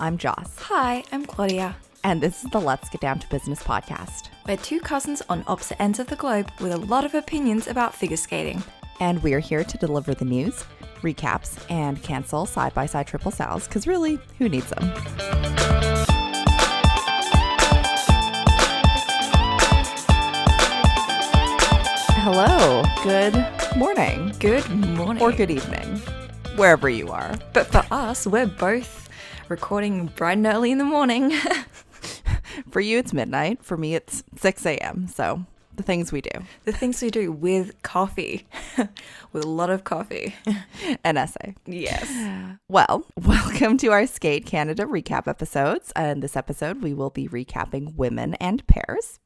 I'm Joss. Hi, I'm Claudia. And this is the Let's Get Down to Business podcast. We're two cousins on opposite ends of the globe with a lot of opinions about figure skating. And we're here to deliver the news, recaps, and cancel side-by-side triple sows, because really, who needs them? Hello, good morning. Good morning. Or good evening, wherever you are. But for us, we're both recording bright and early in the morning. For you, it's midnight. For me, it's 6 a.m., so the things we do. The things we do with coffee. With a lot of coffee. An essay. Yes. Well, welcome to our Skate Canada recap episodes. In this episode, we will be recapping women and pairs.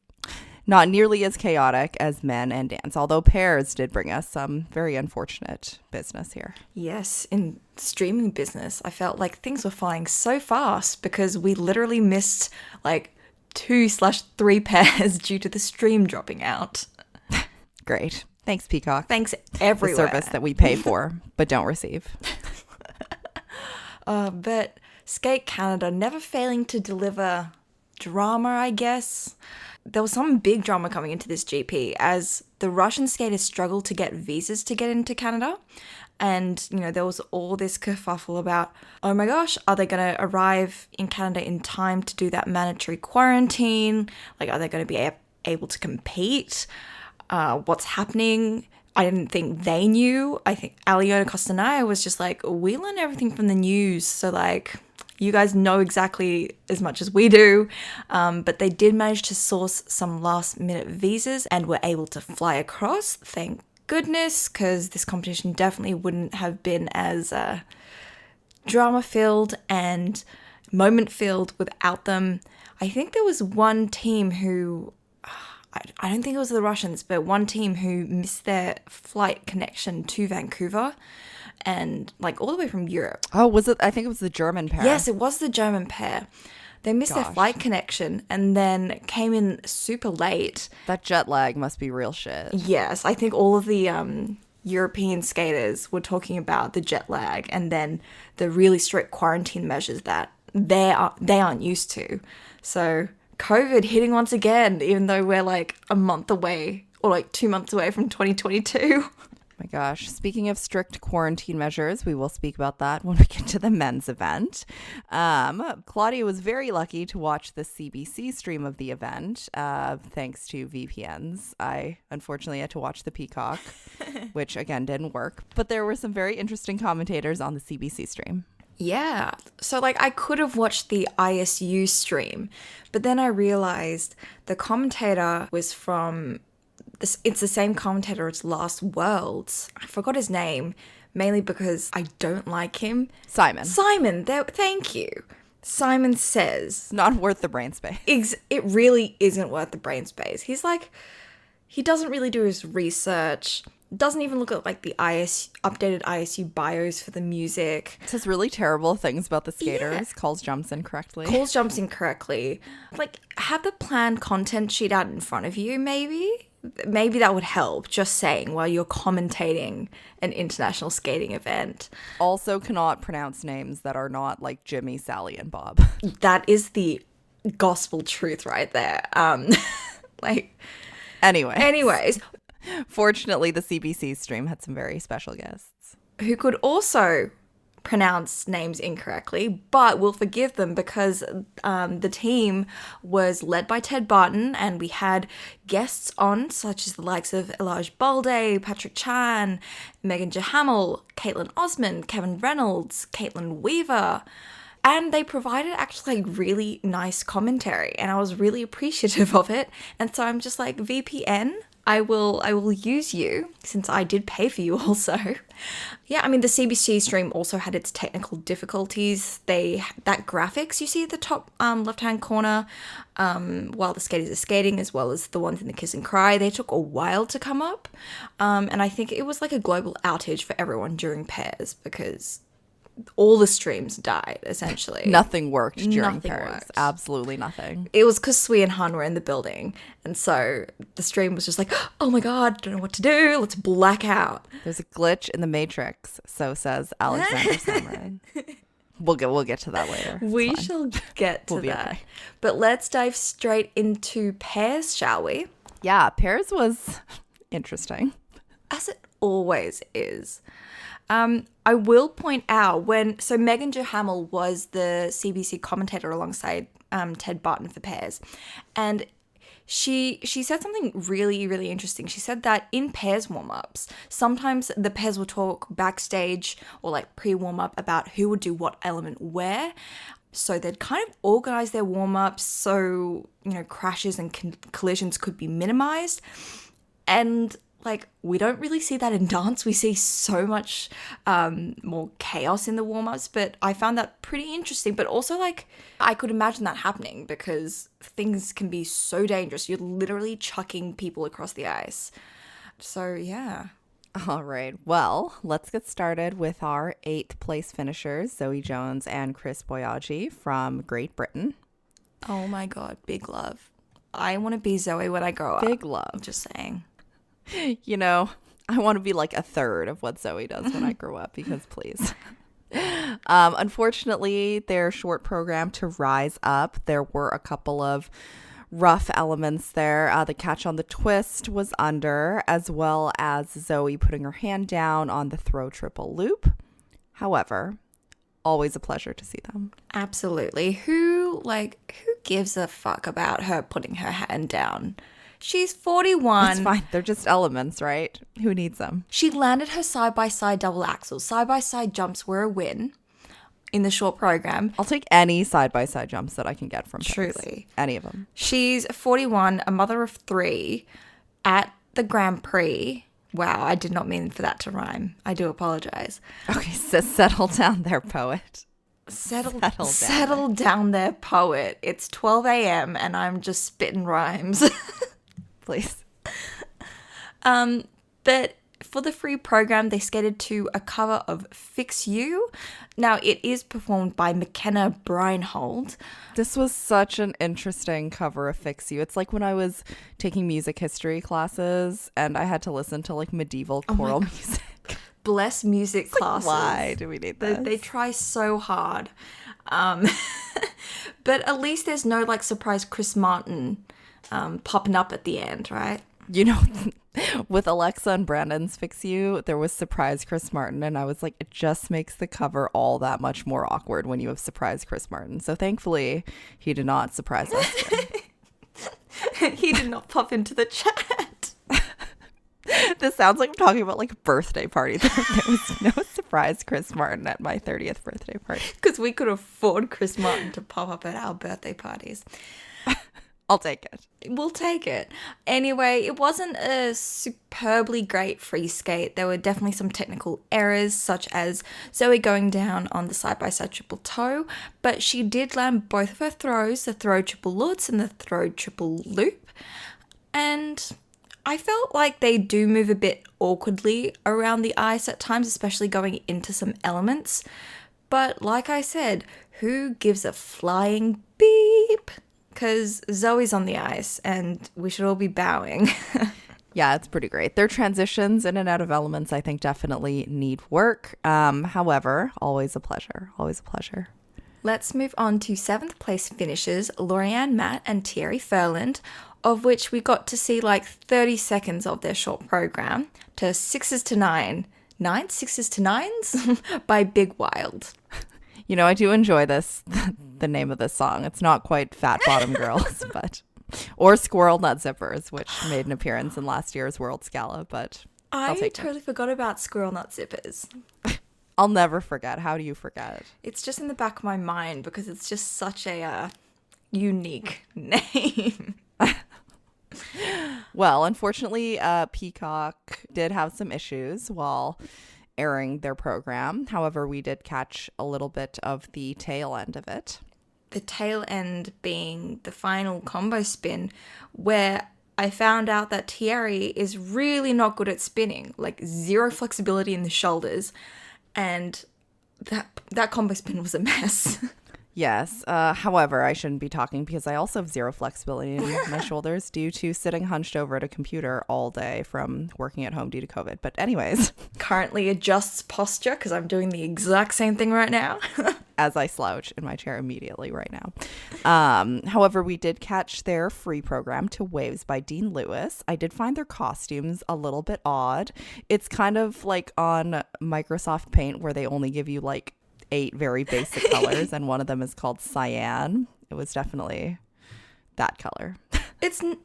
Not nearly as chaotic as men and dance, although pairs did bring us some very unfortunate business here. Yes, in streaming business, I felt like things were flying so fast because we literally missed like 2/3 pairs due to the stream dropping out. Great. Thanks, Peacock. Thanks everywhere. The service that we pay for but don't receive. But Skate Canada never failing to deliver drama, I guess. There was some big drama coming into this GP as the Russian skaters struggled to get visas to get into Canada. And, you know, there was all this kerfuffle about, oh my gosh, are they going to arrive in Canada in time to do that mandatory quarantine? Like, are they going to be able to compete? What's happening? I didn't think they knew. I think Aliona Kostornaia was just like, we learn everything from the news. So, like, you guys know exactly as much as we do, but they did manage to source some last-minute visas and were able to fly across. Thank goodness, because this competition definitely wouldn't have been as drama-filled and moment-filled without them. I think there was one team who, I don't think it was the Russians, but one team who missed their flight connection to Vancouver. And like all the way from Europe. Oh, was it? I think it was the German pair. Yes, it was the German pair. They missed their flight connection and then came in super late. That jet lag must be real shit. Yes, I think all of the European skaters were talking about the jet lag and then the really strict quarantine measures that they aren't used to. So COVID hitting once again, even though we're like a month away or like 2 months away from 2022. My gosh. Speaking of strict quarantine measures, we will speak about that when we get to the men's event. Claudia was very lucky to watch the CBC stream of the event, thanks to VPNs. I unfortunately had to watch the Peacock, which again didn't work. But there were some very interesting commentators on the CBC stream. Yeah. So like I could have watched the ISU stream, but then I realized the commentator was from... It's the same commentator as Last Worlds. I forgot his name, mainly because I don't like him. Simon, thank you. Simon says... Not worth the brain space. It really isn't worth the brain space. He's like... He doesn't really do his research. Doesn't even look at like the updated ISU bios for the music. Says really terrible things about the skaters. Yeah. Calls jumps incorrectly. Like, have the planned content sheet out in front of you, maybe? Maybe that would help, just saying, while you're commentating an international skating event. Also cannot pronounce names that are not like Jimmy, Sally, and Bob. That is the gospel truth right there. Anyways. Fortunately, the CBC stream had some very special guests. Who could also pronounce names incorrectly, but we'll forgive them because the team was led by Ted Barton and we had guests on such as the likes of Elijah Balde, Patrick Chan, Megan Jahamel, Caitlin Osmond, Kevin Reynolds, Caitlin Weaver, and they provided actually like really nice commentary and I was really appreciative of it. And so I'm just like, VPN, I will use you since I did pay for you also. Yeah, I mean, the CBC stream also had its technical difficulties. That graphics you see at the top left-hand corner while the skaters are skating, as well as the ones in the kiss and cry, they took a while to come up. And I think it was like a global outage for everyone during pairs because all the streams died, essentially. Nothing worked during pairs. Absolutely nothing. It was because SUI and Han were in the building. And so the stream was just like, oh my God, don't know what to do. Let's black out. There's a glitch in the Matrix, so says Alexander Summerin. We'll get to that later. We shall get to that. Okay. But let's dive straight into pairs, shall we? Yeah, pairs was interesting. As it always is. I will point out so Megan Duhamel was the CBC commentator alongside Ted Barton for pairs. And she said something really, really interesting. She said that in pairs warm-ups, sometimes the pairs will talk backstage or like pre-warm-up about who would do what element where. So they'd kind of organize their warm-ups so, crashes and collisions could be minimized. And like, we don't really see that in dance. We see so much more chaos in the warm-ups, but I found that pretty interesting. But also, like, I could imagine that happening because things can be so dangerous. You're literally chucking people across the ice. So, yeah. All right. Well, let's get started with our 8th place finishers, Zoe Jones and Chris Boyadji from Great Britain. Oh my God, big love. I want to be Zoe when I grow up. Big love. Just saying. I want to be like a third of what Zoe does when I grow up, because please. Unfortunately, their short program to rise up, there were a couple of rough elements there. The catch on the twist was under, as well as Zoe putting her hand down on the throw triple loop. However, always a pleasure to see them. Absolutely. Who gives a fuck about her putting her hand down? She's 41. It's fine. They're just elements, right? Who needs them? She landed her side-by-side double axel. Side-by-side jumps were a win in the short program. I'll take any side-by-side jumps that I can get from pairs. Truly. Any of them. She's 41, a mother of 3, at the Grand Prix. Wow, I did not mean for that to rhyme. I do apologize. Okay, so settle down there, poet. Settle down there, poet. It's 12 a.m. and I'm just spitting rhymes. Please. But for the free program, they skated to a cover of Fix You. Now, it is performed by McKenna Breinhold. This was such an interesting cover of Fix You. It's like when I was taking music history classes and I had to listen to like medieval choral music. Bless music classes. Like, why do we need this? They try so hard. But at least there's no like surprise Chris Martin popping up at the end, right? With Alexa and Brandon's Fix You, there was surprise Chris Martin, and I was like, it just makes the cover all that much more awkward when you have surprise Chris Martin. So thankfully, he did not surprise us. He did not pop into the chat. This sounds like I'm talking about like a birthday party. There was no surprise Chris Martin at my 30th birthday party. Because we could afford Chris Martin to pop up at our birthday parties. I'll take it. We'll take it. Anyway, it wasn't a superbly great free skate. There were definitely some technical errors, such as Zoe going down on the side-by-side triple toe, but she did land both of her throws, the throw triple lutz and the throw triple loop. And I felt like they do move a bit awkwardly around the ice at times, especially going into some elements. But like I said, who gives a flying beep? Because Zoe's on the ice and we should all be bowing. Yeah, it's pretty great. Their transitions in and out of elements, I think, definitely need work. However, always a pleasure. Always a pleasure. Let's move on to 7th place finishers, Lauriane Matt and Thierry Ferland, of which we got to see like 30 seconds of their short program to 6s to 9. 6s to 9s by Big Wild. I do enjoy this, the name of this song. It's not quite Fat Bottom Girls, or Squirrel Nut Zippers, which made an appearance in last year's World's Gala, but I'll take totally forgot about Squirrel Nut Zippers. I'll never forget. How do you forget? It's just in the back of my mind because it's just such a unique name. Well, unfortunately, Peacock did have some issues while airing their program. However, we did catch a little bit of the tail end of it. The tail end being the final combo spin, where I found out that Thierry is really not good at spinning, like zero flexibility in the shoulders, and that combo spin was a mess. Yes. However, I shouldn't be talking because I also have zero flexibility in my shoulders due to sitting hunched over at a computer all day from working at home due to COVID. But anyways. Currently adjusts posture because I'm doing the exact same thing right now. as I slouch in my chair immediately right now. However, we did catch their free program to Waves by Dean Lewis. I did find their costumes a little bit odd. It's kind of like on Microsoft Paint where they only give you like 8 very basic colors and one of them is called cyan. It was definitely that color.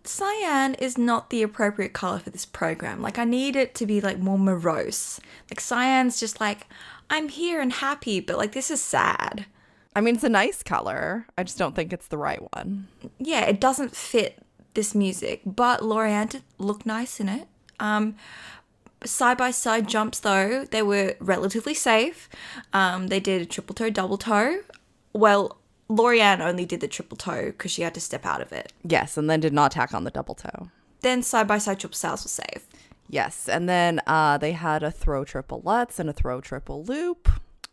Cyan is not the appropriate color for this program. Like, I need it to be like more morose. Like, cyan's just like, I'm here and happy, but like, this is sad. I mean, it's a nice color. I just don't think it's the right one. Yeah, it doesn't fit this music, but Lorianne looked nice in it. Side-by-side jumps, though, they were relatively safe. They did a triple toe, double toe. Well, Lorianne only did the triple toe because she had to step out of it. Yes, and then did not tack on the double toe. Then side-by-side triple salves were safe. Yes, and then they had a throw triple lutz and a throw triple loop.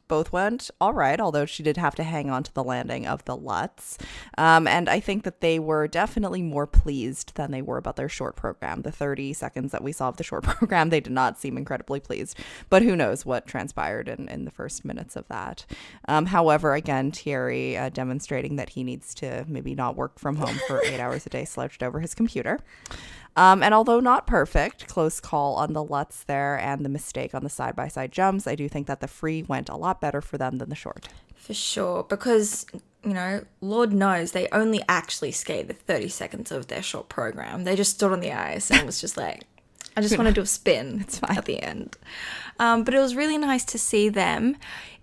Both went all right, although she did have to hang on to the landing of the lutz. And I think that they were definitely more pleased than they were about their short program. The 30 seconds that we saw of the short program, they did not seem incredibly pleased. But who knows what transpired in the first minutes of that. However, again, Thierry demonstrating that he needs to maybe not work from home for 8 hours a day slouched over his computer. And although not perfect, close call on the lutz there and the mistake on the side-by-side jumps, I do think that the free went a lot better for them than the short. For sure, because, you know, Lord knows they only actually skated 30 seconds of their short program. They just stood on the ice and was just like, I just want to do a spin It's fine. at the end. But it was really nice to see them.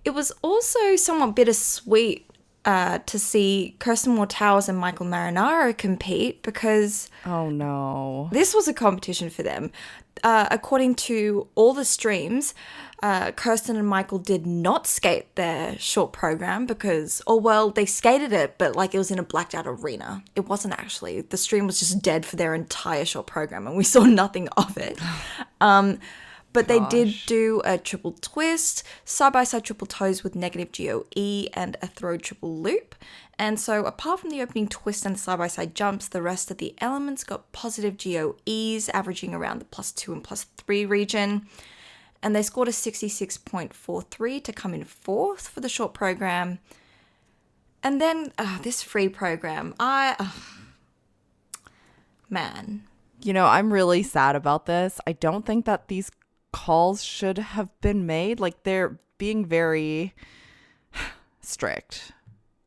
It was also somewhat bittersweet to see Kirsten Mortowers and Michael Marinaro compete because Oh, no. this was a competition for them. According to all the streams, Kirsten and Michael did not skate their short program because, they skated it, but like it was in a blacked out arena. It wasn't actually. The stream was just dead for their entire short program and we saw nothing of it. But they did do a triple twist, side-by-side triple toes with negative GOE and a throw triple loop. And so apart from the opening twist and side-by-side jumps, the rest of the elements got positive GOEs, averaging around the +2 and +3 region. And they scored a 66.43 to come in 4th for the short program. And then this free program, man. You know, I'm really sad about this. I don't think that these calls should have been made. Like, they're being very strict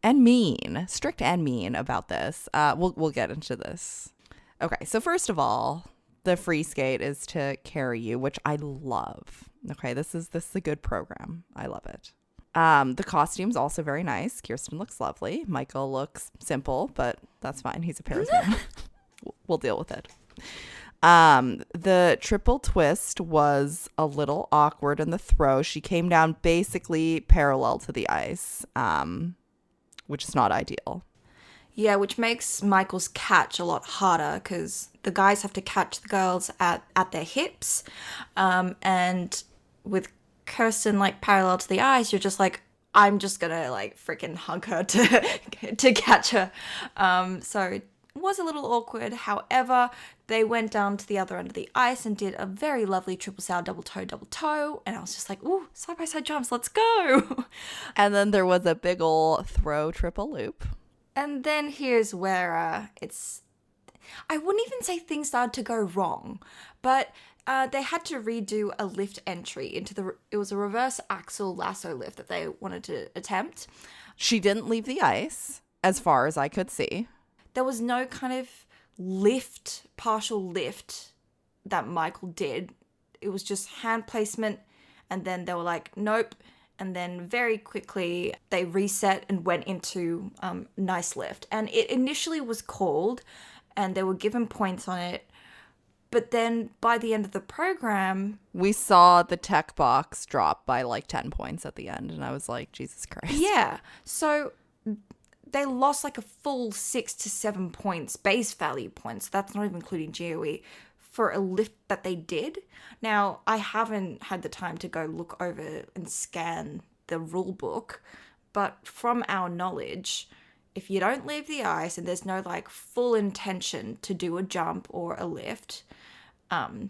and mean about this. We'll get into this. Okay, so first of all, the free skate is to Carry You, which I love. Okay, this is a good program. I love it. The costume's also very nice. Kirsten looks lovely. Michael looks simple, but that's fine. He's a Paris man. We'll deal with it. The triple twist was a little awkward in the throw. She came down basically parallel to the ice, which is not ideal. Yeah, which makes Michael's catch a lot harder because the guys have to catch the girls at their hips. And with Kirsten like parallel to the ice, you're just like, I'm just gonna like freaking hug her to catch her. So it was a little awkward. However, they went down to the other end of the ice and did a very lovely triple sow, double toe. And I was just like, ooh, side-by-side jumps, let's go. And then there was a big ol' throw triple loop. And then here's where I wouldn't even say things started to go wrong, but they had to redo a lift entry it was a reverse axle lasso lift that they wanted to attempt. She didn't leave the ice, as far as I could see. There was no kind of partial lift that Michael did. It was just hand placement, and then they were like, nope. And then very quickly they reset and went into nice lift. And it initially was called and they were given points on it. But then by the end of the program, we saw the tech box drop by like 10 points at the end. And I was like, Jesus Christ. Yeah. So they lost like a full 6 to 7 points, base value points. That's not even including GOE for a lift that they did. Now, I haven't had the time to go look over and scan the rule book, but from our knowledge, if you don't leave the ice and there's no like full intention to do a jump or a lift,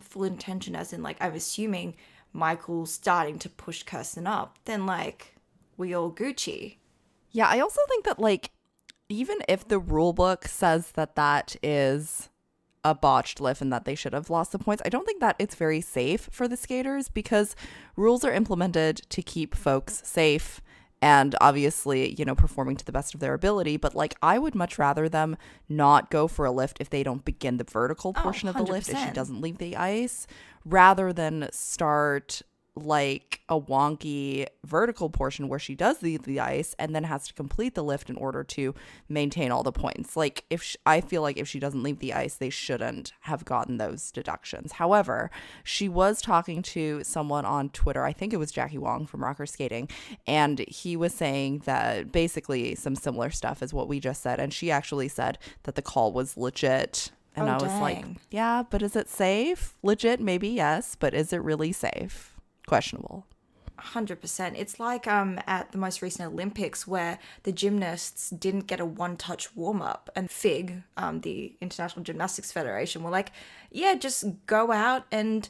full intention as in like, I'm assuming Michael's starting to push Kirsten up, then like we all Gucci. Yeah, I also think that, like, even if the rule book says that that is a botched lift and that they should have lost the points, I don't think that it's very safe for the skaters, because rules are implemented to keep folks safe and obviously, you know, performing to the best of their ability. But, like, I would much rather them not go for a lift if they don't begin the vertical portion of the lift, if she 100%. doesn't leave the ice, rather than start like a wonky vertical portion where she does leave the ice and then has to complete the lift in order to maintain all the points. Like, I feel like if she doesn't leave the ice, they shouldn't have gotten those deductions. However, she was talking to someone on Twitter, I think it was Jackie Wong from Rocker Skating, and he was saying that basically some similar stuff as what we just said, and she actually said that the call was legit. And I was like, yeah, but is it safe? Legit, maybe yes, but is it really safe? Questionable. 100%. It's like at the most recent Olympics where the gymnasts didn't get a one-touch warm-up, and FIG, the International Gymnastics Federation, were like, yeah, just go out and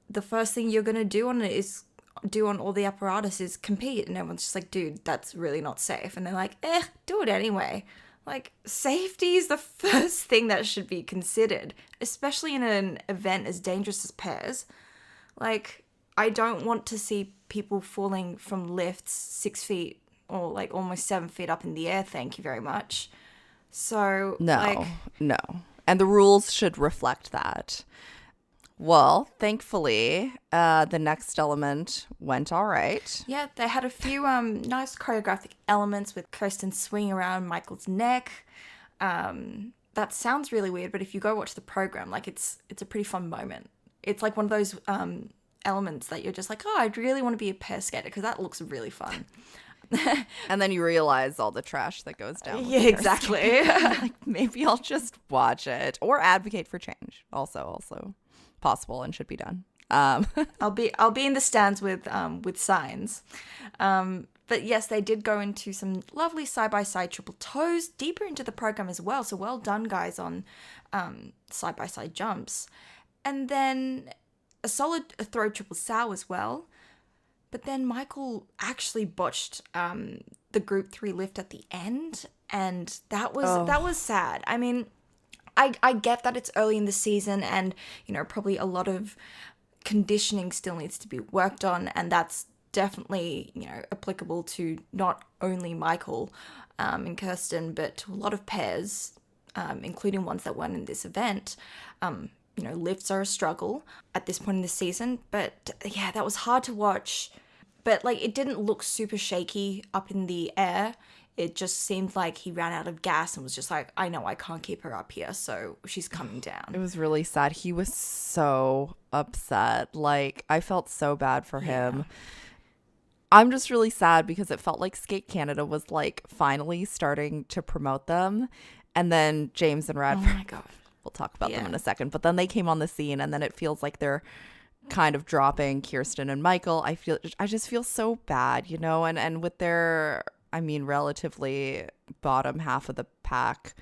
the first thing you're going to do on it is do on all the apparatus is compete. And everyone's just like, dude, that's really not safe. And they're like, do it anyway. Like, safety is the first thing that should be considered, especially in an event as dangerous as pairs. Like, I don't want to see people falling from lifts 6 feet or like almost 7 feet up in the air. Thank you very much. So no. And the rules should reflect that. Well, thankfully, the next element went all right. Yeah, they had a few nice choreographic elements with Kirsten swinging around Michael's neck. That sounds really weird, but if you go watch the program, like it's a pretty fun moment. It's like one of those elements that you're just like, oh, I'd really want to be a pair skater because that looks really fun. And then you realize all the trash that goes down. Yeah, exactly. Like, maybe I'll just watch it or advocate for change. Also possible and should be done. I'll be in the stands with signs. But yes, they did go into some lovely side-by-side triple toes deeper into the program as well. So well done, guys, on side-by-side jumps. And then a solid throw triple sow as well. But then Michael actually botched the group 3 lift at the end. And that was sad. I mean, I get that it's early in the season and, you know, probably a lot of conditioning still needs to be worked on. And that's definitely, you know, applicable to not only Michael and Kirsten, but to a lot of pairs, including ones that weren't in this event. You know, lifts are a struggle at this point in the season, but yeah, that was hard to watch. But like, it didn't look super shaky up in the air. It just seemed like he ran out of gas and was just like, I know I can't keep her up here, so she's coming down. It was really sad. He was so upset. Like, I felt so bad for him. I'm just really sad because it felt like Skate Canada was like finally starting to promote them. And then James and Radford. Oh my God. We'll talk about them in a second. But then they came on the scene and then it feels like they're kind of dropping Kirsten and Michael. I just feel so bad, you know, and with their, I mean, relatively bottom half of the pack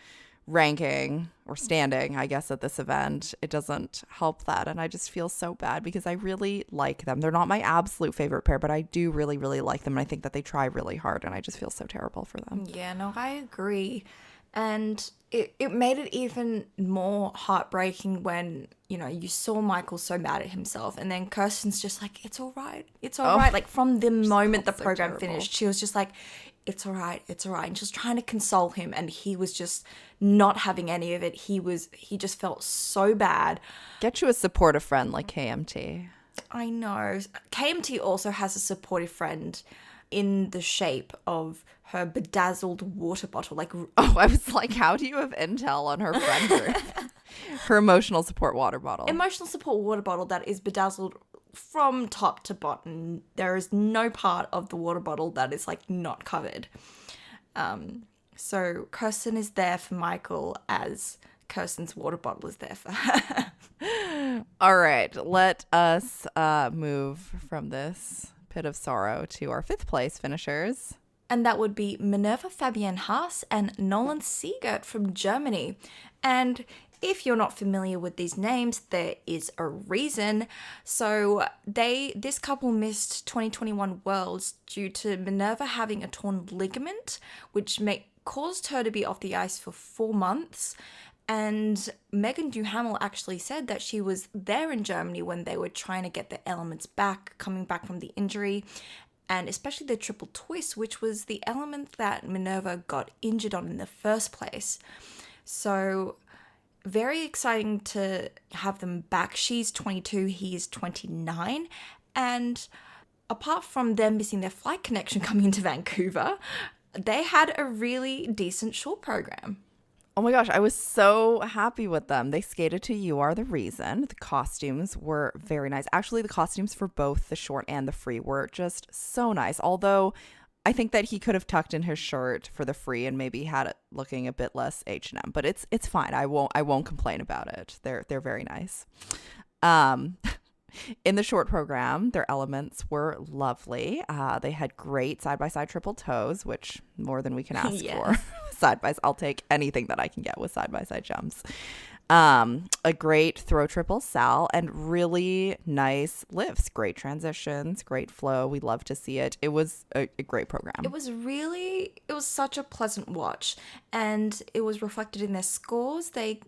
ranking or standing, I guess, at this event, it doesn't help that. And I just feel so bad because I really like them. They're not my absolute favorite pair, but I do really, really like them. And I think that they try really hard and I just feel so terrible for them. Yeah, no, I agree. And it made it even more heartbreaking when, you know, you saw Michael so mad at himself and then Kirsten's just like, it's all right. It's all right. Like from the moment the program finished, she was just like, it's all right. It's all right. And she was trying to console him and he was just not having any of it. He just felt so bad. Get you a supportive friend like KMT. I know. KMT also has a supportive friend in the shape of her bedazzled water bottle. Like, I was like, how do you have intel on her friend group? Her emotional support water bottle. Emotional support water bottle that is bedazzled from top to bottom. There is no part of the water bottle that is like not covered. So Kirsten is there for Michael as Kirsten's water bottle is there for her. All right, let us move from this pit of sorrow to our 5th place finishers. And that would be Minerva Fabienne Haas and Nolan Siegert from Germany. And If you're not familiar with these names, there is a reason. So this couple missed 2021 Worlds due to Minerva having a torn ligament, which caused her to be off the ice for 4 months. And Megan Duhamel actually said that she was there in Germany when they were trying to get the elements back, coming back from the injury, and especially the triple twist, which was the element that Minerva got injured on in the first place. So very exciting to have them back. She's 22, he's 29, and apart from them missing their flight connection coming into Vancouver, they had a really decent short program. Oh my gosh, I was so happy with them. They skated to You Are the Reason. The costumes were very nice. Actually, the costumes for both the short and the free were just so nice. Although I think that he could have tucked in his shirt for the free and maybe had it looking a bit less H&M, but it's fine. I won't complain about it. They're very nice. In the short program, their elements were lovely. They had great side-by-side triple toes, which more than we can ask for. Side-by-side, I'll take anything that I can get with side-by-side jumps. A great throw triple sal and really nice lifts, great transitions, great flow. We love to see it. It was a great program. It was such a pleasant watch, and it was reflected in their scores. They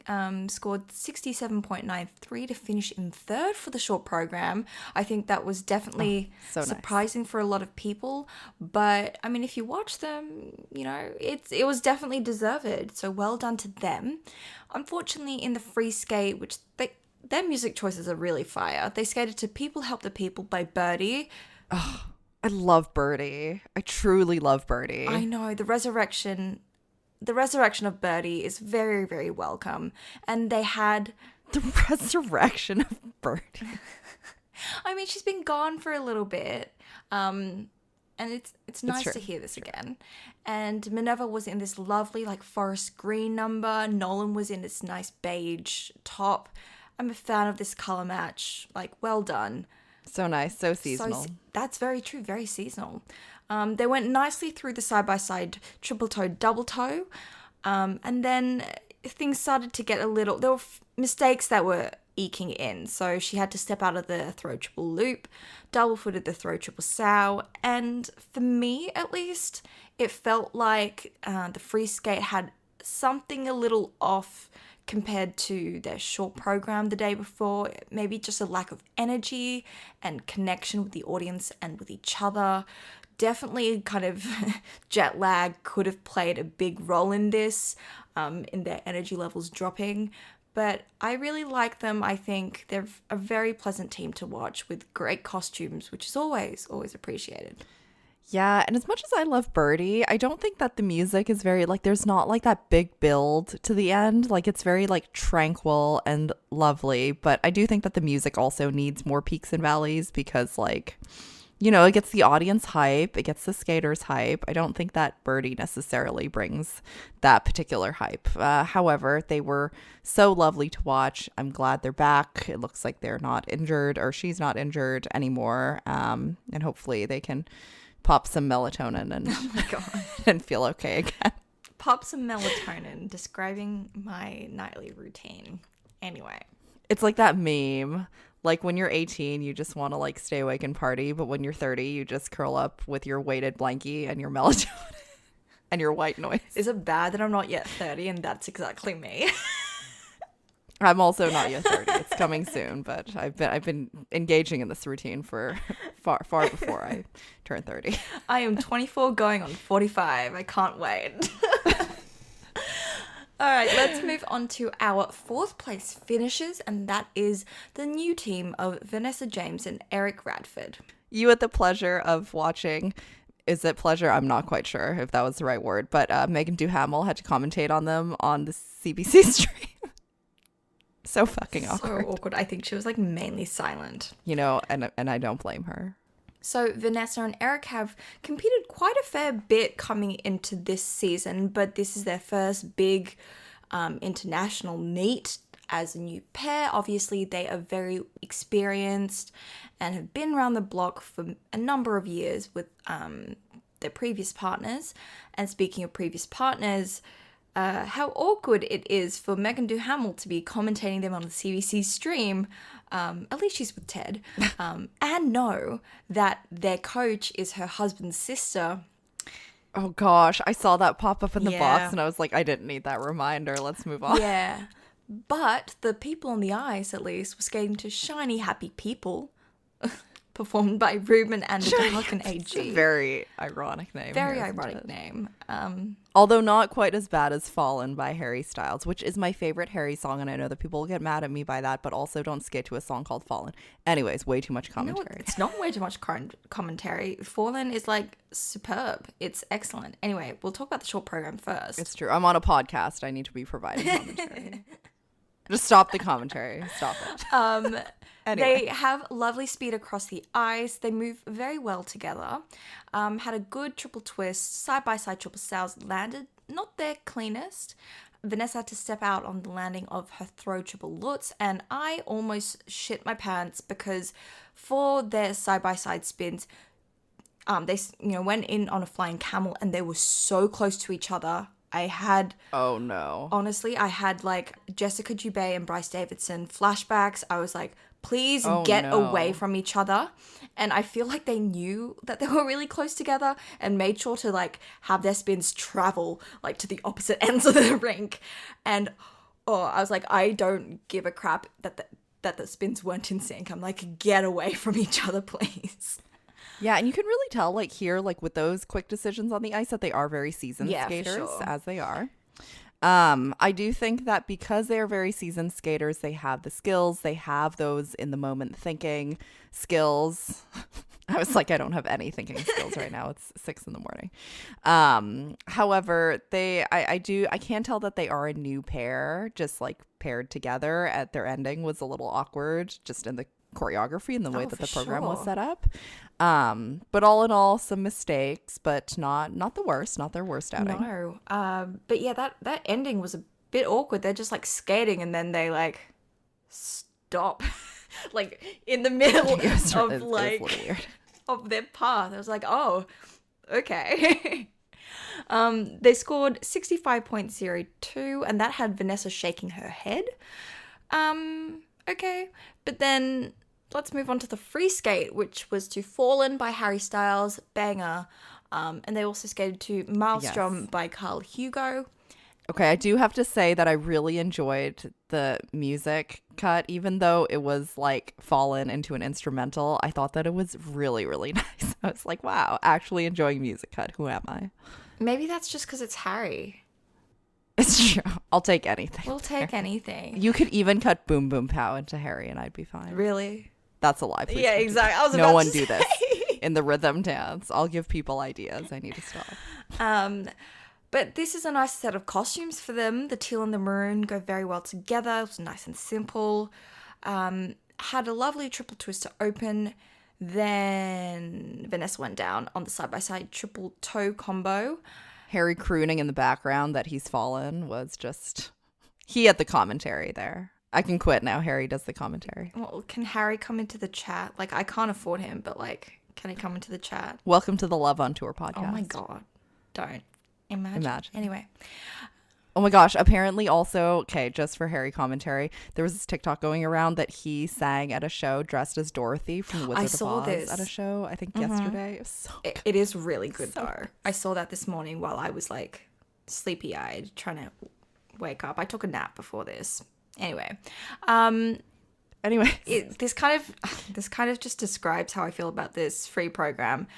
scored 67.93 to finish in third for the short program. I think that was definitely surprising for a lot of people, but I mean, if you watch them, you know, it was definitely deserved. So well done to them. Unfortunately, in the free skate, which their music choices are really fire, they skated to People Help the People by Birdie. Oh, I love Birdie. I truly love Birdie. I know, the resurrection of Birdie is very, very welcome. And they had... The resurrection of Birdie. I mean, she's been gone for a little bit. And it's nice to hear this again. And Minerva was in this lovely, like, forest green number. Nolan was in this nice beige top. I'm a fan of this color match. Like, well done. So nice. So seasonal. That's very true. Very seasonal. They went nicely through the side-by-side triple toe, double toe. And then things started to get a little... There were mistakes that were eking in. So she had to step out of the throw triple loop, double-footed the throw triple sow, and for me, at least, it felt like the free skate had something a little off compared to their short program the day before. Maybe just a lack of energy and connection with the audience and with each other. Definitely kind of jet lag could have played a big role in this, in their energy levels dropping. But I really like them. I think they're a very pleasant team to watch with great costumes, which is always appreciated. Yeah, and as much as I love Birdie, I don't think that the music is very, like, there's not, like, that big build to the end. Like, it's very, like, tranquil and lovely. But I do think that the music also needs more peaks and valleys because, like... You know, it gets the audience hype. It gets the skaters hype. I don't think that Birdie necessarily brings that particular hype. However, they were so lovely to watch. I'm glad they're back. It looks like they're not injured or she's not injured anymore. And hopefully they can pop some melatonin and, oh my God. And feel okay again. Pop some melatonin, describing my nightly routine. Anyway. It's like that meme. Like when you're 18, you just want to like stay awake and party. But when you're 30, you just curl up with your weighted blankie and your melatonin and your white noise. Is it bad that I'm not yet 30 and that's exactly me? I'm also not yet 30. It's coming soon, but I've been engaging in this routine for far before I turn 30. I am 24 going on 45. I can't wait. All right, let's move on to our fourth place finishers, and that is the new team of Vanessa James and Eric Radford. You had the pleasure of watching. Is it pleasure? I'm not quite sure if that was the right word, but Megan Duhamel had to commentate on them on the CBC stream. So fucking awkward. So awkward. I think she was like mainly silent. You know, and I don't blame her. So Vanessa and Eric have competed quite a fair bit coming into this season, but this is their first big international meet as a new pair. Obviously, they are very experienced and have been around the block for a number of years with their previous partners. And speaking of previous partners, how awkward it is for Megan Duhamel to be commentating them on the CBC stream. At least she's with Ted. And know that their coach is her husband's sister. Oh gosh, I saw that pop up in the Yeah. box and I was like, I didn't need that reminder. Let's move on. Yeah. But the people on the ice, at least, were skating to Shiny Happy People, performed by Ruben and the Dark It's a AG. very ironic name. Very here, isn't ironic it? name. Although not quite as bad as Fallen by Harry Styles, which is my favorite Harry song, and I know that people will get mad at me by that, but also don't skate to a song called Fallen. Anyways, way too much No, commentary. it's not way too much commentary. Fallen is like superb. It's excellent. Anyway, we'll talk about the short program first. It's true. I'm on a podcast. I need to be providing commentary. Just stop the commentary. Stop it. Anyway. They have lovely speed across the ice. They move very well together. Had a good triple twist, side-by-side triple sails, landed not their cleanest. Vanessa had to step out on the landing of her throw triple lutz, and I almost shit my pants because for their side-by-side spins, they went in on a flying camel and they were so close to each other. Oh no. Honestly, I had like Jessica Dubé and Bryce Davidson flashbacks. I was like, please Oh, get no. away from each other. And I feel like they knew that they were really close together and made sure to like have their spins travel like to the opposite ends of the rink. And I was like, I don't give a crap that the spins weren't in sync. I'm like, get away from each other, please. Yeah, and you can really tell, like, here, like, with those quick decisions on the ice that they are very seasoned Yeah, for skaters, sure. as they are. I do think that because they are very seasoned skaters, they have the skills. They have those in the moment thinking skills. I was like, I don't have any thinking skills right now. It's 6 a.m. However, I can tell that they are a new pair, just like paired together. At their ending was a little awkward, just in the choreography and the way that the program was set up. But all in all, some mistakes, but not the worst, not their worst outing. No. But yeah, that ending was a bit awkward. They're just like skating and then they like stop like in the middle It was of a little weird. of their path. I was like, oh, okay. They scored 65.02 and that had Vanessa shaking her head. Okay. But then let's move on to the free skate, which was to Fallen by Harry Styles, banger. And they also skated to Maelstrom by Carl Hugo. Okay, I do have to say that I really enjoyed the music cut, even though it was like fallen into an instrumental. I thought that it was really, really nice. I was like, wow, actually enjoying music cut. Who am I? Maybe that's just because it's Harry. It's true. I'll take anything. We'll take anything. You could even cut Boom Boom Pow into Harry and I'd be fine. Really? That's a lie. Please Yeah, don't do exactly. that. I was no about one to do say. this in the rhythm dance. I'll give people ideas. I need to stop. But this is a nice set of costumes for them. The teal and the maroon go very well together. It was nice and simple. Had a lovely triple twist to open. Then Vanessa went down on the side-by-side triple toe combo. Harry crooning in the background that he's fallen was just... He had the commentary there. I can quit now. Harry does the commentary. Well, can Harry come into the chat? Like, I can't afford him, but like, can he come into the chat? Welcome to the Love on Tour podcast. Oh my God. Don't. Imagine. Anyway. Oh my gosh. Apparently also, okay, just for Harry commentary, there was this TikTok going around that he sang at a show dressed as Dorothy from The Wizard of Oz this. at a show, I think yesterday. It was so good. It is really good though. I saw that this morning while I was like sleepy-eyed trying to wake up. I took a nap before this. Anyway. This kind of just describes how I feel about this free program.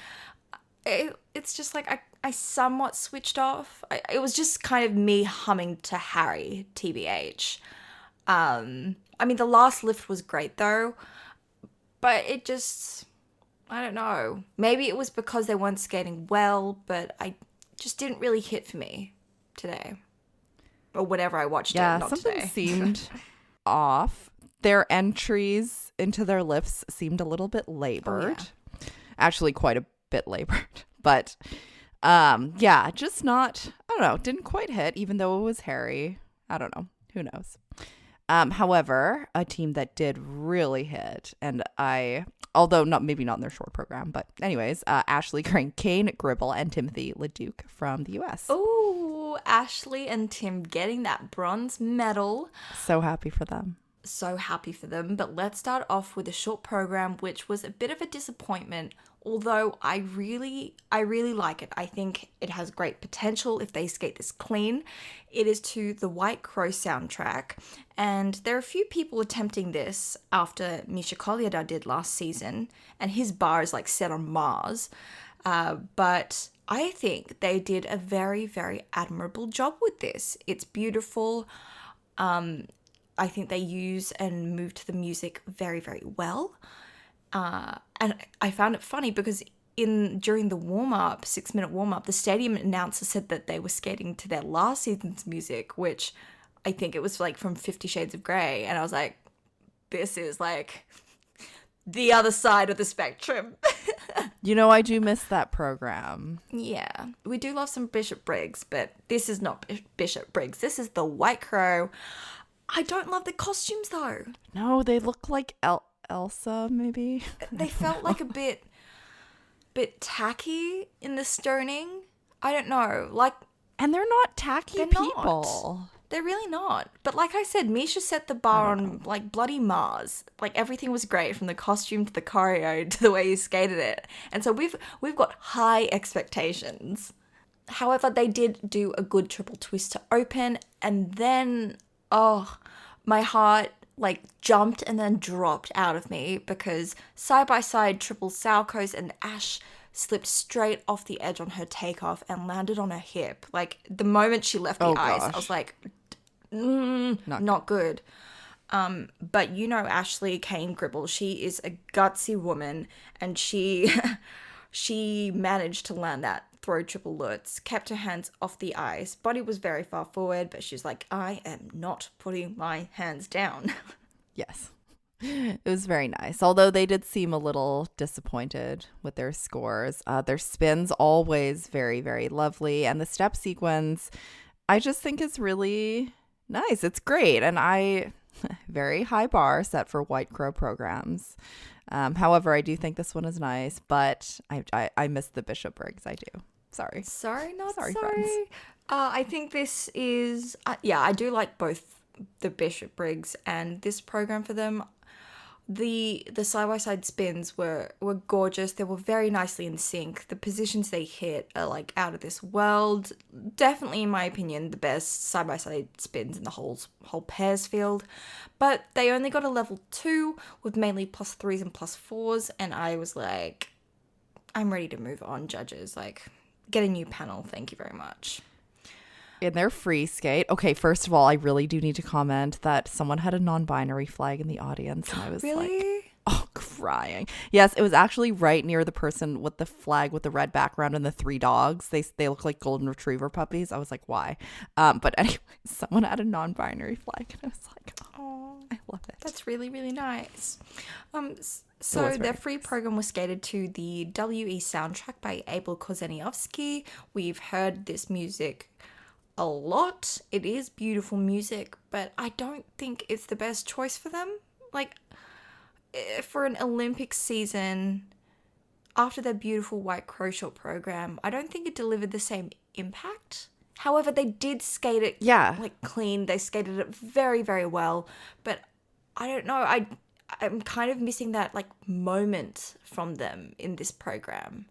It's just like I somewhat switched off. It was just kind of me humming to Harry, TBH. I mean, the last lift was great though, but it just, I don't know. Maybe it was because they weren't skating well, but I just didn't really hit for me today. Or whenever I watched it, not something today. seemed off. Their entries into their lifts seemed a little bit labored. Oh, yeah. Actually, quite a bit labored. But, just not, I don't know, didn't quite hit, even though it was Harry. I don't know. Who knows? However, a team that did really hit, and although maybe not in their short program, but anyways, Ashley Crane, Cain-Gribble, and Timothy LeDuc from the US. Ooh, beautiful Ashley and Tim getting that bronze medal. So happy for them. So happy for them. But let's start off with a short program, which was a bit of a disappointment. Although I really like it. I think it has great potential if they skate this clean. It is to the White Crow soundtrack. And there are a few people attempting this after Misha Kolyada did last season. And his bar is like set on Mars. But I think they did a very, very admirable job with this. It's beautiful. I think they use and move to the music very, very well. And I found it funny because during the warm-up, 6-minute warm-up, the stadium announcer said that they were skating to their last season's music, which I think it was like from 50 Shades of Grey. And I was like, this is like the other side of the spectrum. You know, I do miss that program. Yeah, we do love some Bishop Briggs, but this is not Bishop Briggs. This is the White Crow. I don't love the costumes though. No, they look like Elsa, maybe. They felt like a bit tacky in the stoning. I don't know, like, and they're not tacky people. Not. They're really not. But like I said, Misha set the bar on like bloody Mars. Like everything was great, from the costume to the choreo to the way you skated it. And so we've got high expectations. However, they did do a good triple twist to open, and then my heart like jumped and then dropped out of me because side by side triple Salchows and Ash slipped straight off the edge on her takeoff and landed on her hip. Like the moment she left the ice, I was like, not good. But you know Ashley Cain-Gribble, she is a gutsy woman, and she managed to land that throw triple Lutz, kept her hands off the ice. Body was very far forward, but she's like, I am not putting my hands down. Yes. It was very nice. Although they did seem a little disappointed with their scores. Their spins always very, very lovely. And the step sequence, I just think is really nice. It's great. And very high bar set for White Crow programs. However, I do think this one is nice, but I miss the Bishop Briggs. I do. Sorry. Sorry, not sorry. Friends. I think this is, I do like both the Bishop Briggs and this program for them. The side-by-side spins were gorgeous. They were very nicely in sync. The positions they hit are like out of this world. Definitely, in my opinion, the best side-by-side spins in the whole pairs field. But they only got a level 2 with mainly +3s and +4s, and I was like, I'm ready to move on, judges. Like, get a new panel. Thank you very much. In their free skate, okay, first of all, I really do need to comment that someone had a non-binary flag in the audience, and I was really? like, crying. Yes, it was actually right near the person with the flag with the red background and the 3 dogs. They look like golden retriever puppies. I was like, why? But anyway, someone had a non-binary flag, and I was like, oh, I love it. That's really, really nice. So their free program was skated to the WE soundtrack by Abel Korzeniowski. We've heard this music a lot. It is beautiful music, but I don't think it's the best choice for them. Like, for an Olympic season, after their beautiful White Crow short program, I don't think it delivered the same impact. However, they did skate it like clean. They skated it very, very well, but I don't know. I'm kind of missing that like moment from them in this program,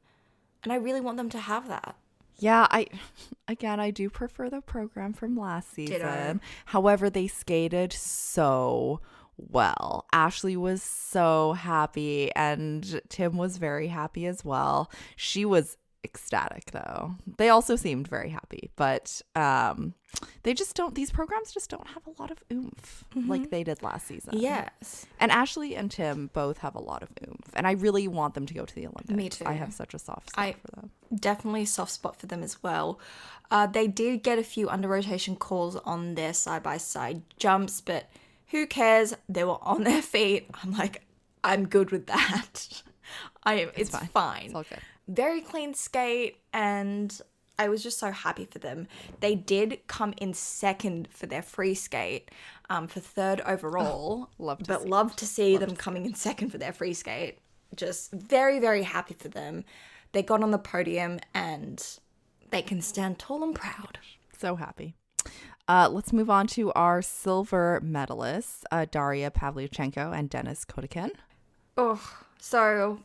and I really want them to have that. Yeah, I do prefer the program from last season. However, they skated so well. Ashley was so happy, and Tim was very happy as well. She was ecstatic, though. They also seemed very happy, but these programs just don't have a lot of oomph like they did last season. Yes. And Ashley and Tim both have a lot of oomph, and I really want them to go to the Olympics. Me too. I have such a soft spot for them. Definitely a soft spot for them as well. They did get a few under rotation calls on their side-by-side jumps, but who cares? They were on their feet. I'm like, I'm good with that. It's fine. It's all good. Very clean skate, and I was just so happy for them. They did come in second for their free skate, for third overall. Love to see them coming in second for their free skate. Just very, very happy for them. They got on the podium, and they can stand tall and proud. So happy. Let's move on to our silver medalists, Daria Pavliuchenko and Denis Khodykin. Oh, so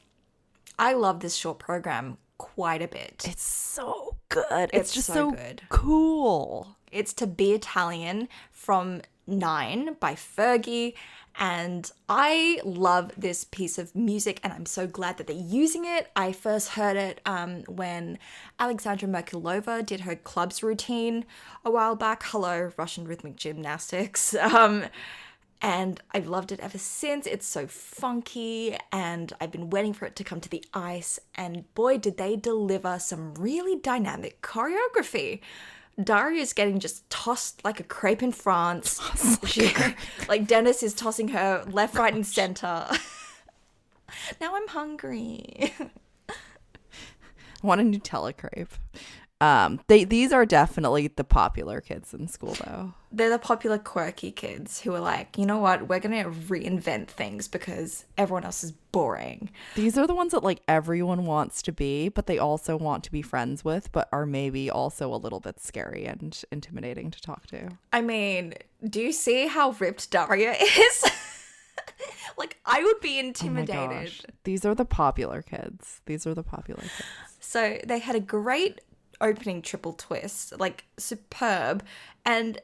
I love this short program quite a bit. It's so good. It's just so good. Cool. It's To Be Italian from 9 by Fergie. And I love this piece of music, and I'm so glad that they're using it. I first heard it when Alexandra Merkulova did her clubs routine a while back. Hello, Russian rhythmic gymnastics. And I've loved it ever since. It's so funky, and I've been waiting for it to come to the ice. And boy, did they deliver some really dynamic choreography. Daria's getting just tossed like a crepe in France. Like Denis is tossing her left, right, and center. Now I'm hungry. I want a Nutella crepe. These are definitely the popular kids in school, though. They're the popular quirky kids who are like, you know what, we're going to reinvent things because everyone else is boring. These are the ones that like everyone wants to be, but they also want to be friends with, but are maybe also a little bit scary and intimidating to talk to. I mean, do you see how ripped Daria is? Like, I would be intimidated. Oh my gosh. These are the popular kids. So they had a great opening triple twist, like superb, and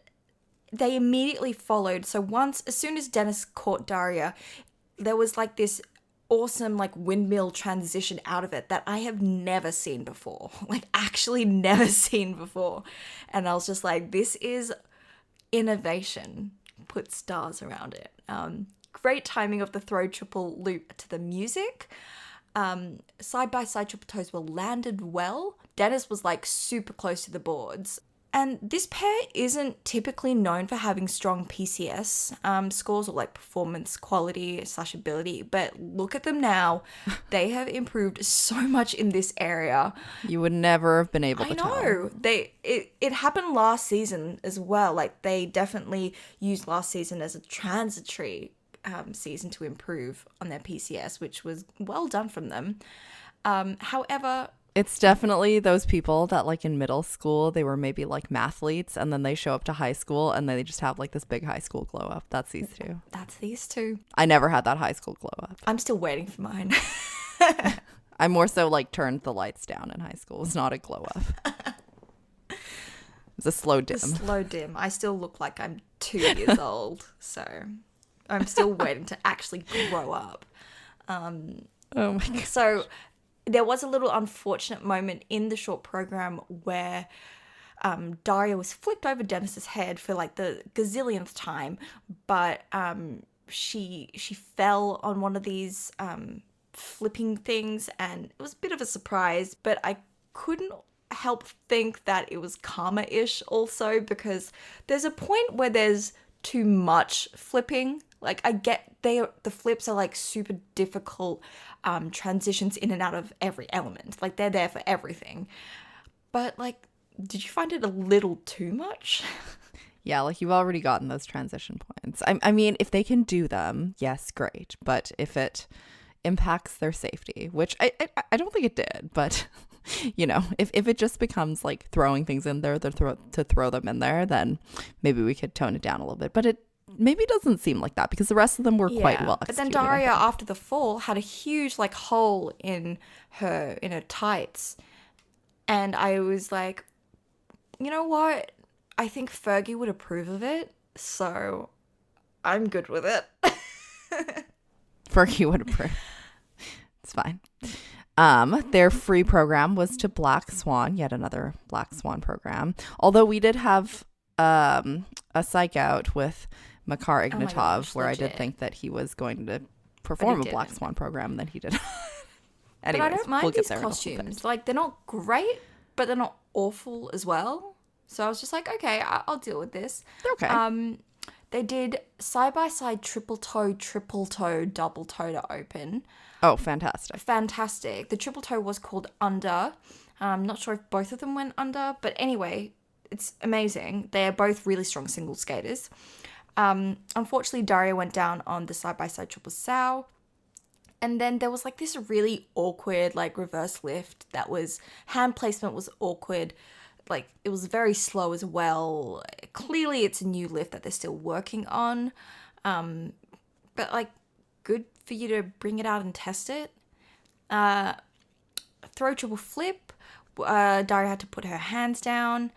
they immediately followed. So as soon as Denis caught Daria, there was like this awesome like windmill transition out of it that I have never seen before, like actually never seen before. And I was just like, this is innovation. Put stars around it. Great timing of the throw triple loop to the music. Side-by-side triple toes were landed well. Denis was like super close to the boards. And this pair isn't typically known for having strong PCS scores or like performance quality / ability, but look at them now. They have improved so much in this area. You would never have been able to tell. I know. It happened last season as well. Like they definitely used last season as a transitory season to improve on their PCS, which was well done from them. However, it's definitely those people that like in middle school they were maybe like mathletes, and then they show up to high school and they just have like this big high school glow up. That's these two. I never had that high school glow up. I'm still waiting for mine. I more so like turned the lights down in high school. It was not a glow up. It was a slow dim. I still look like I'm 2 years old, so I'm still waiting to actually grow up. Oh my God. So there was a little unfortunate moment in the short program where Daria was flipped over Denis's head for like the gazillionth time, but she fell on one of these flipping things, and it was a bit of a surprise, but I couldn't help think that it was karma-ish also, because there's a point where there's too much flipping. Like I get the flips are like super difficult transitions in and out of every element. Like they're there for everything. But like, did you find it a little too much? Yeah, like you've already gotten those transition points. I mean, if they can do them, yes, great. But if it impacts their safety, which I don't think it did, but you know, if it just becomes like throwing things in there to throw them in there, then maybe we could tone it down a little bit. But it maybe doesn't seem like that because the rest of them were quite well executed. But then Daria, after the fall, had a huge like hole in her tights, and I was like, you know what? I think Fergie would approve of it, so I'm good with it. Fergie would approve. It's fine. Their free program was to Black Swan, yet another Black Swan program. Although we did have a psych out with Makar Ignatov, where legit. I did think that he was going to perform a Black Swan program, and then he did. Anyways, but I don't mind these costumes. Like, they're not great, but they're not awful as well. So I was just like, okay, I'll deal with this. Okay. They did side-by-side triple toe, double toe to open. Oh, fantastic. Fantastic. The triple toe was called Under. I'm not sure if both of them went under, but anyway, it's amazing. They are both really strong single skaters. Unfortunately, Daria went down on the side-by-side triple sow. And then there was like this really awkward like reverse lift that was, hand placement was awkward. like, it was very slow as well. Clearly, it's a new lift that they're still working on. But, like, good for you to bring it out and test it. Throw triple flip. Daria had to put her hands down.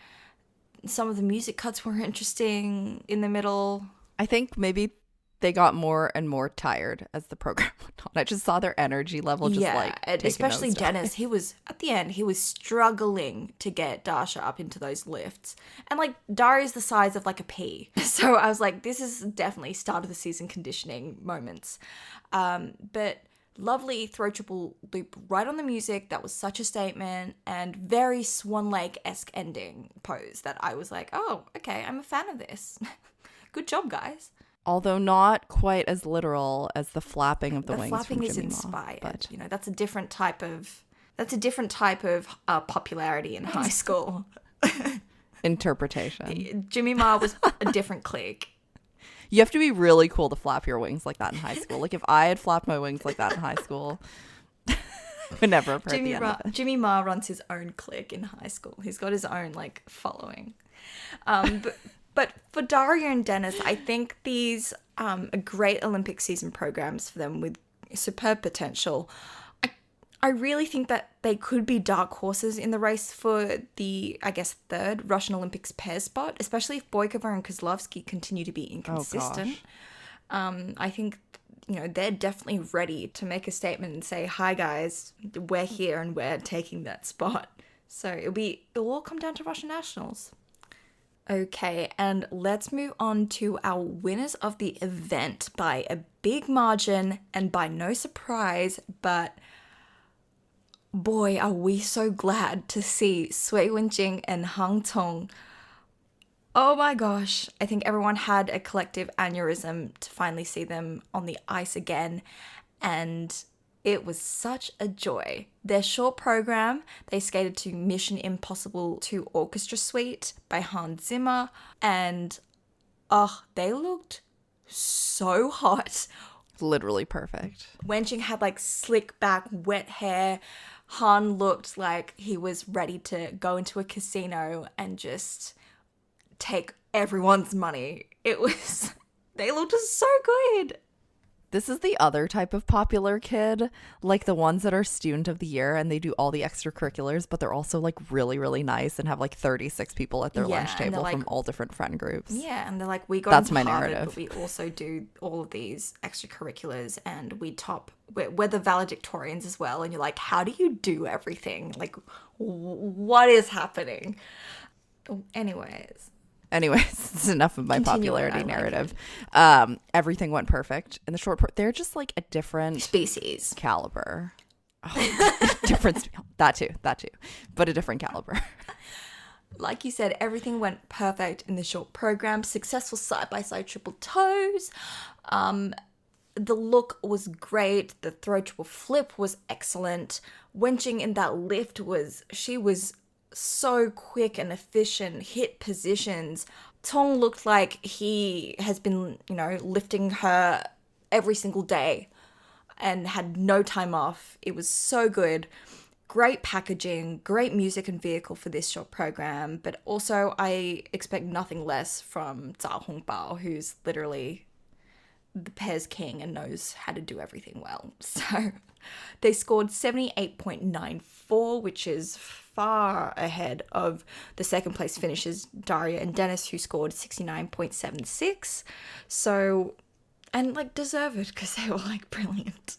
Some of the music cuts were interesting in the middle. I think maybe they got more and more tired as the program went on. I just saw their energy level just and especially Dennis. He was struggling to get Dasha up into those lifts. And like Daria's the size of like a pea. So I was like, this is definitely start of the season conditioning moments. But lovely throw triple loop right on the music. That was such a statement, and very Swan Lake-esque ending pose that I was like, oh, okay, I'm a fan of this. Good job, guys. Although not quite as literal as the flapping of the wings. The flapping is inspired. But you know, that's a different type of popularity in high school. Interpretation. Jimmy Ma was a different clique. You have to be really cool to flap your wings like that in high school. Like if I had flapped my wings like that in high school, I would never have heard the end of it. Jimmy Ma runs his own clique in high school. He's got his own like following. But for Daria and Dennis, I think these are great Olympic season programs for them with superb potential. I really think that they could be dark horses in the race for the, I guess, third Russian Olympics pair spot, especially if Boykova and Kozlovsky continue to be inconsistent. I think, you know, they're definitely ready to make a statement and say, hi guys, we're here and we're taking that spot. So it'll all come down to Russian nationals. Okay, and let's move on to our winners of the event by a big margin and by no surprise, but boy, are we so glad to see SUI Wenjing and Han Cong. Oh my gosh, I think everyone had a collective aneurysm to finally see them on the ice again, and it was such a joy. Their short program, they skated to Mission Impossible 2 Orchestra Suite by Hans Zimmer, and they looked so hot. Literally perfect. Wenjing had like slick back, wet hair. Han looked like he was ready to go into a casino and just take everyone's money. They looked so good. This is the other type of popular kid, like the ones that are student of the year and they do all the extracurriculars, but they're also like really, really nice and have like 36 people at their lunch table like, from all different friend groups. Yeah, and they're like, we got That's into my Harvard, narrative. But we also do all of these extracurriculars and we're the valedictorians as well. And you're like, how do you do everything? Like, what is happening? Anyways, it's enough of my popularity narrative. Everything went perfect in the short. They're just like a different species caliber. Different that too, but a different caliber. Like you said, everything went perfect in the short program. Successful side-by-side triple toes. The look was great. The throw triple flip was excellent. Wenjing in that lift was so quick and efficient, hit positions. Tong looked like he has been, lifting her every single day and had no time off. It was so good. Great packaging, great music and vehicle for this short program, but also I expect nothing less from Zhao Hongbao, who's literally the pair's king and knows how to do everything well. So they scored 78.94, which is far ahead of the second place finishers Daria and Dennis, who scored 69.76. So, and like deserved because they were like brilliant.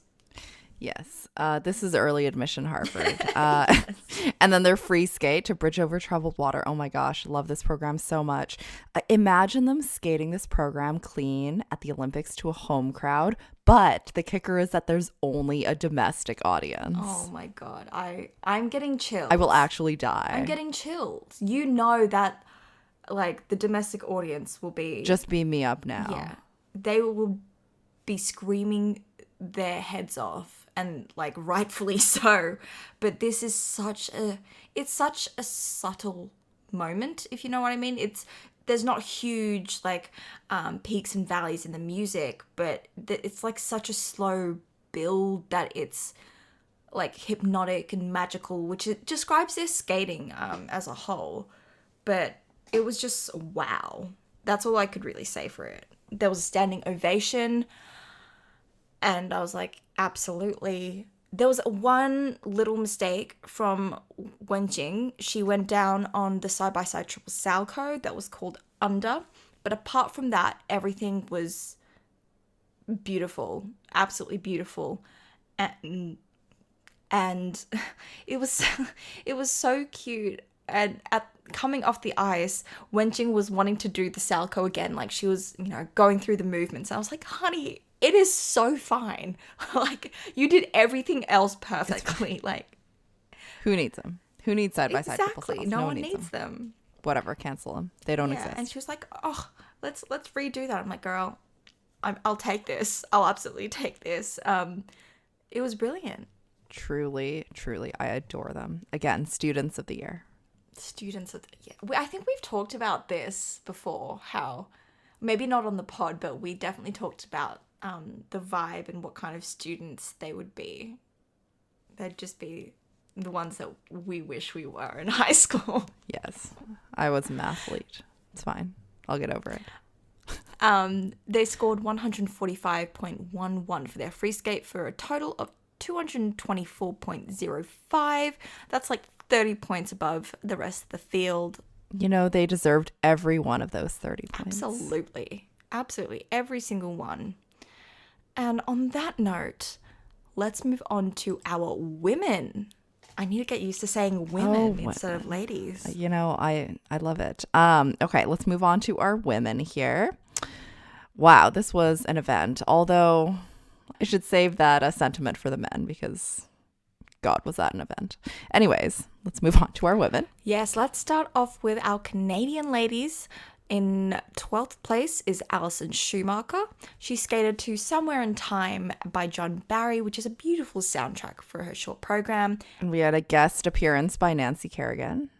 Yes, this is early admission Harvard. And then their free skate to bridge over troubled water. Oh my gosh, love this program so much. Imagine them skating this program clean at the Olympics to a home crowd, but the kicker is that there's only a domestic audience. Oh my God, I'm getting chills. I will actually die. I'm getting chills. You know that like the domestic audience will be... Just beam me up now. Yeah, they will be screaming their heads off. And like rightfully so, but this is such a subtle moment, if you know what I mean. There's not huge like peaks and valleys in the music, but it's like such a slow build that it's like hypnotic and magical, which it describes their skating as a whole. But it was just wow. That's all I could really say for it. There was a standing ovation, and I was like, absolutely. There was one little mistake from Wenjing. She went down on the side-by-side triple salchow that was called under. But apart from that, everything was beautiful, absolutely beautiful. And it was so cute. And coming off the ice, Wenjing was wanting to do the salchow again. Like, she was, going through the movements. I was like, honey, it is so fine. Like, you did everything else perfectly. Like, who needs them? Who needs side-by-side triple exactly. salchows? No one needs them. Whatever, cancel them. They don't exist. And she was like, oh, let's redo that. I'm like, girl, I'll take this. I'll absolutely take this. It was brilliant. Truly, I adore them. Again, students of the year. Students of the year. I think we've talked about this before, how, maybe not on the pod, but we definitely talked about the vibe and what kind of students they would be. They'd just be the ones that we wish we were in high school. Yes. I was a math elite. It's fine. I'll get over it. They scored 145.11 for their free skate for a total of 224.05. That's like 30 points above the rest of the field. They deserved every one of those 30 points. Absolutely. Every single one. And on that note, let's move on to our women. I need to get used to saying women instead of ladies. I love it. Okay, let's move on to our women here. Wow, this was an event. Although I should save that sentiment for the men because, God, was that an event. Anyways, let's move on to our women. Yes, let's start off with our Canadian ladies. In 12th place is Alison Schumacher. She skated to Somewhere in Time by John Barry, which is a beautiful soundtrack for her short program. And we had a guest appearance by Nancy Kerrigan.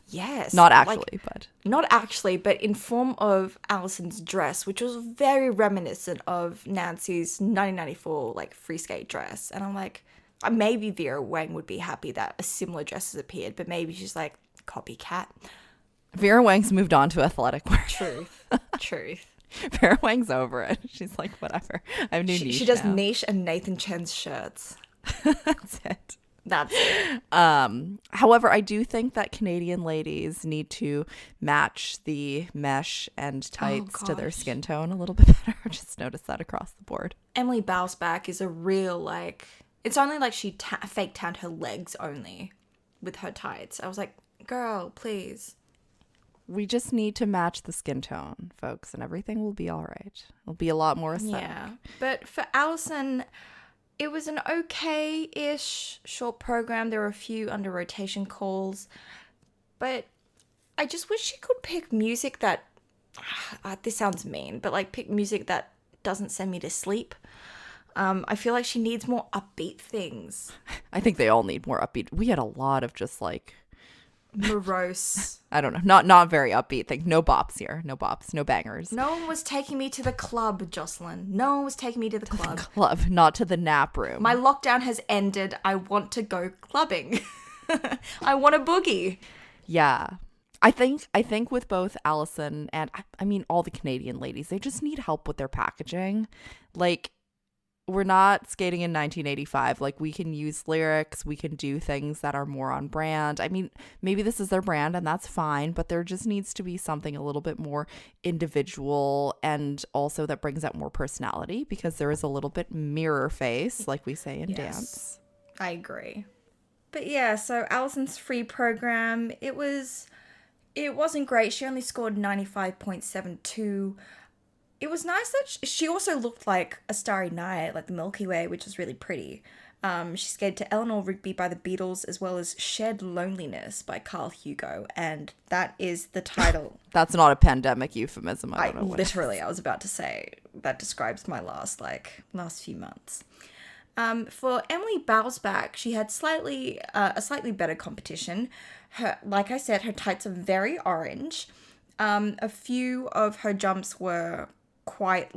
Yes. Not actually, but in form of Alison's dress, which was very reminiscent of Nancy's 1994 free skate dress. And I'm like, maybe Vera Wang would be happy that a similar dress has appeared, but maybe she's like, copycat. Vera Wang's moved on to athletic wear. Truth. Vera Wang's over it. She's like, whatever. I have new niche She does now. niche and Nathan Chen's shirts. That's it. However, I do think that Canadian ladies need to match the mesh and tights to their skin tone a little bit better. Just noticed that across the board. Emily Bausbach is a real, it's only like she fake tanned her legs only with her tights. I was like, girl, please. We just need to match the skin tone, folks, and everything will be all right. It'll be a lot more aesthetic. Yeah, but for Alison, it was an okay-ish short program. There were a few under rotation calls, but I just wish she could pick music that, this sounds mean, but pick music that doesn't send me to sleep. I feel like she needs more upbeat things. I think they all need more upbeat. We had a lot of just morose. I don't know, not very upbeat thing. No bops here. No bops. No bangers. No one was taking me to the club, Jocelyn. No one was taking me to the club. Not to the nap room. My lockdown has ended. I want to go clubbing. I want a boogie. Yeah. I think with both Alison and I mean all the Canadian ladies, they just need help with their packaging. We're not skating in 1985. We can use lyrics. We can do things that are more on brand. I mean, maybe this is their brand and that's fine, but there just needs to be something a little bit more individual and also that brings out more personality because there is a little bit mirror face, like we say in dance. I agree. But yeah, so Alison's free program, it wasn't great. She only scored 95.72. It was nice that she also looked like a starry night, like the Milky Way, which was really pretty. She skated to Eleanor Rigby by the Beatles, as well as Shed Loneliness by Carl Hugo, and that is the title. That's not a pandemic euphemism. I don't know. I was about to say that describes my last few months. For Emily Bausbach, she had a slightly better competition. Like I said, her tights are very orange. A few of her jumps were quite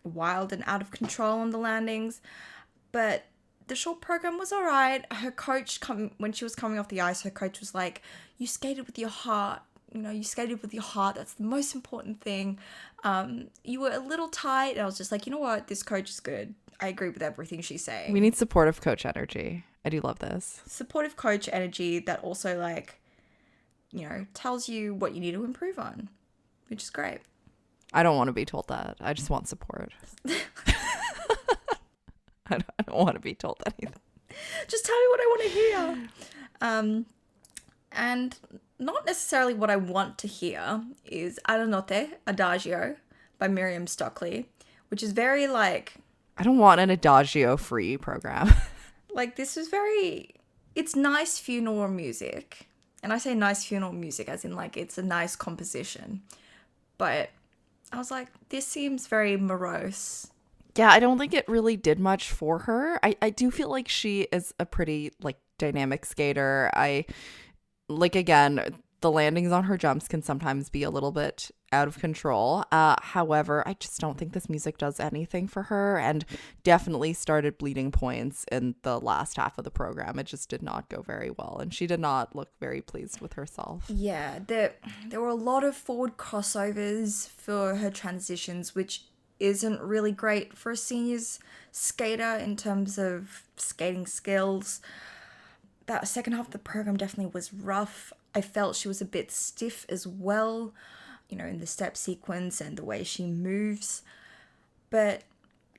wild and out of control on the landings, but The short program was all right. Her coach, when she was coming off the ice, her coach was like, you skated with your heart. You know, you skated with your heart. That's the most important thing. You were a little tight. And I was just like, you know what? This coach is good. I agree with everything she's saying. We need supportive coach energy. I do love this. Supportive coach energy that also, like, you know, tells you what you need to improve on, which is great. I don't want to be told that. I just want support. I don't want to be told anything. Just tell me what I want to hear. And not necessarily what I want to hear is Alla Notte Adagio by Miriam Stockley, which is very like... I don't want an Adagio-free program. Like, this is very... It's nice funeral music. And I say nice funeral music as in, like, it's a nice composition. But I was like, this seems very morose. Yeah, I don't think it really did much for her. I do feel like she is a pretty, like, dynamic skater. Again, the landings on her jumps can sometimes be a little bit out of control. However, I just don't think this music does anything for her, and definitely started bleeding points in the last half of the program. It just did not go very well, and she did not look very pleased with herself. Yeah, there were a lot of forward crossovers for her transitions, which isn't really great for a seniors skater in terms of skating skills. That second half of the program definitely was rough. I felt she was a bit stiff as well, you know, in the step sequence and the way she moves. But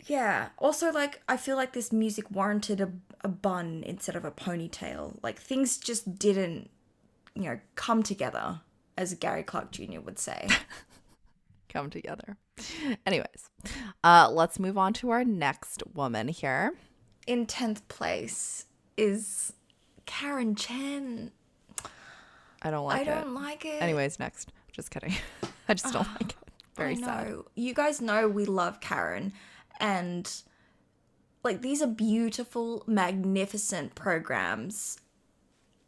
yeah, also, like, I feel like this music warranted a bun instead of a ponytail. Like, things just didn't, you know, come together, as Gary Clark Jr. would say. Come together. Anyways, let's move on to our next woman here. In 10th place is Karen Chen. I don't like it. Anyways, next. Just kidding. I just don't like it. Very sad. You guys know we love Karen, and like, these are beautiful, magnificent programs.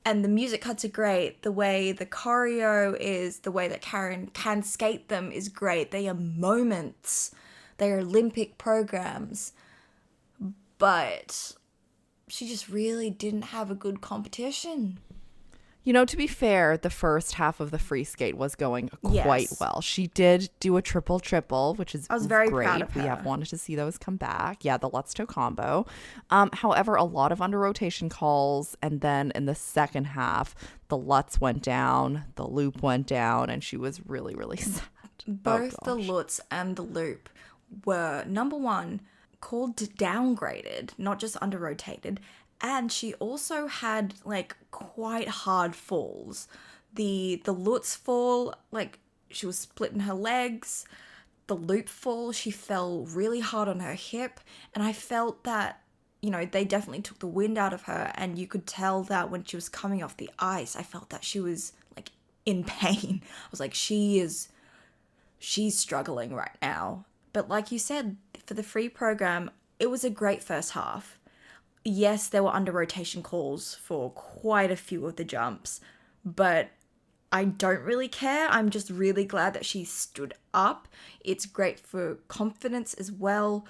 And the music cuts are great. The way the choreo is, the way that Karen can skate them is great. They are moments. They are Olympic programs. But she just really didn't have a good competition. You know, to be fair, the first half of the free skate was going quite well. She did do a triple, which is I was very great. proud of her. We have wanted to see those come back. Yeah, the Let's Toe combo. However, a lot of under rotation calls, and then in the second half, the Lutz went down, the loop went down, and she was really, really sad. Both the Lutz and the loop were, number one, called downgraded, not just under rotated. And she also had, like, quite hard falls. The Lutz fall, like, she was splitting her legs. The loop fall, she fell really hard on her hip. And I felt that, you know, they definitely took the wind out of her. And you could tell that when she was coming off the ice, I felt that she was, like, in pain. I was like, she's struggling right now. But like you said, for the free program, it was a great first half. Yes, there were under rotation calls for quite a few of the jumps, but I don't really care. I'm just really glad that she stood up. It's great for confidence as well.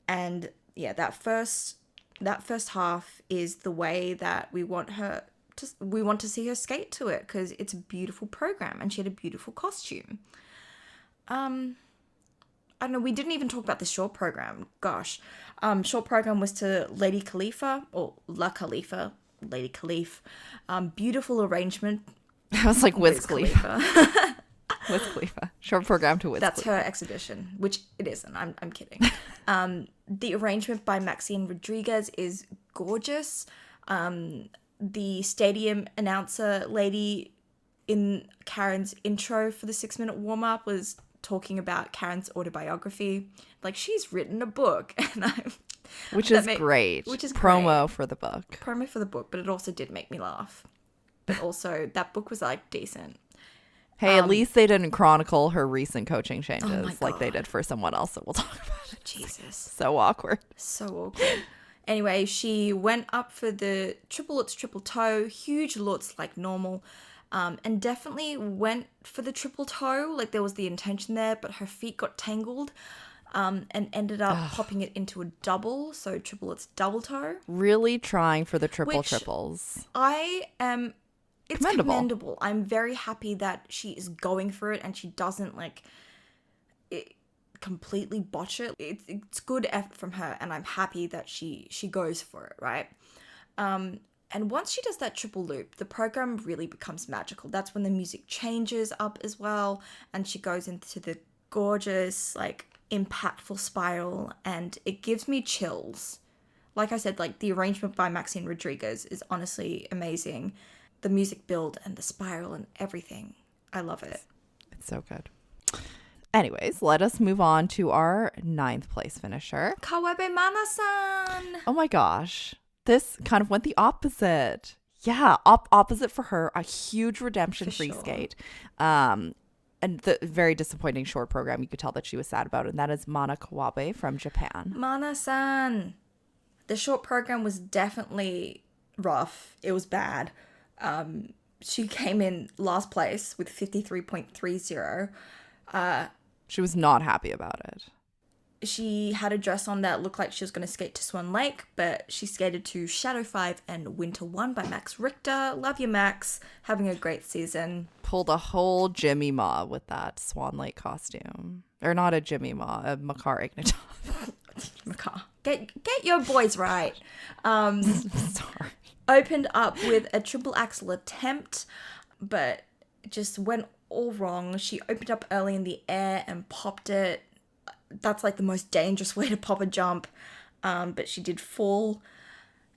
And yeah, that first half is the way that we want to see her skate to it, because it's a beautiful program and she had a beautiful costume. I don't know, we didn't even talk about the short program. Gosh. Short program was to Lady Khalifa, or La Khalifa, Lady Khalif. Beautiful arrangement. I was like, Wiz Khalifa. Wiz Khalifa. Short program to Wiz That's Khalifa. her exhibition, which it isn't. I'm kidding. The arrangement by Maxine Rodriguez is gorgeous. The stadium announcer lady in Karen's intro for the 6-minute warm-up was talking about Karen's autobiography. Like, she's written a book. And Which is great. Which is promo great. for the book. Promo for the book, but it also did make me laugh. But also, that book was, like, decent. Hey, at least they didn't chronicle her recent coaching changes like they God. did for someone else that we'll talk about. Jesus. So awkward. So awkward. Anyway, she went up for the triple Lutz, triple toe, huge Lutz like normal, and definitely went for the triple toe. Like, there was the intention there, but her feet got tangled. and ended up popping it into a double, so triplets double toe. Really trying for the triples. It's commendable. I'm very happy that she is going for it and she doesn't completely botch it. It's good effort from her, and I'm happy that she goes for it, right? And once she does that triple loop, the program really becomes magical. That's when the music changes up as well, and she goes into the gorgeous, impactful spiral, and it gives me chills. Like I said, the arrangement by Maxine Rodriguez is honestly amazing. The music build and the spiral and everything. I love it. It's so good. Anyways, let us move on to our 9th place finisher. KAWABE Mana-san! Oh my gosh. This kind of went the opposite. Yeah, opposite for her. A huge redemption free skate. And the very disappointing short program you could tell that she was sad about, and that is Mana KAWABE from Japan. Mana-san! The short program was definitely rough. It was bad. She came in last place with 53.30. She was not happy about it. She had a dress on that looked like she was going to skate to Swan Lake, but she skated to Shadow 5 and Winter 1 by Max Richter. Love you, Max. Having a great season. Pulled a whole Jimmy Ma with that Swan Lake costume. Or not a Jimmy Ma, a Makar Ignatov. Makar. Get your boys right. Sorry. Opened up with a triple axel attempt, but just went all wrong. She opened up early in the air and popped it. That's the most dangerous way to pop a jump. But she did fall,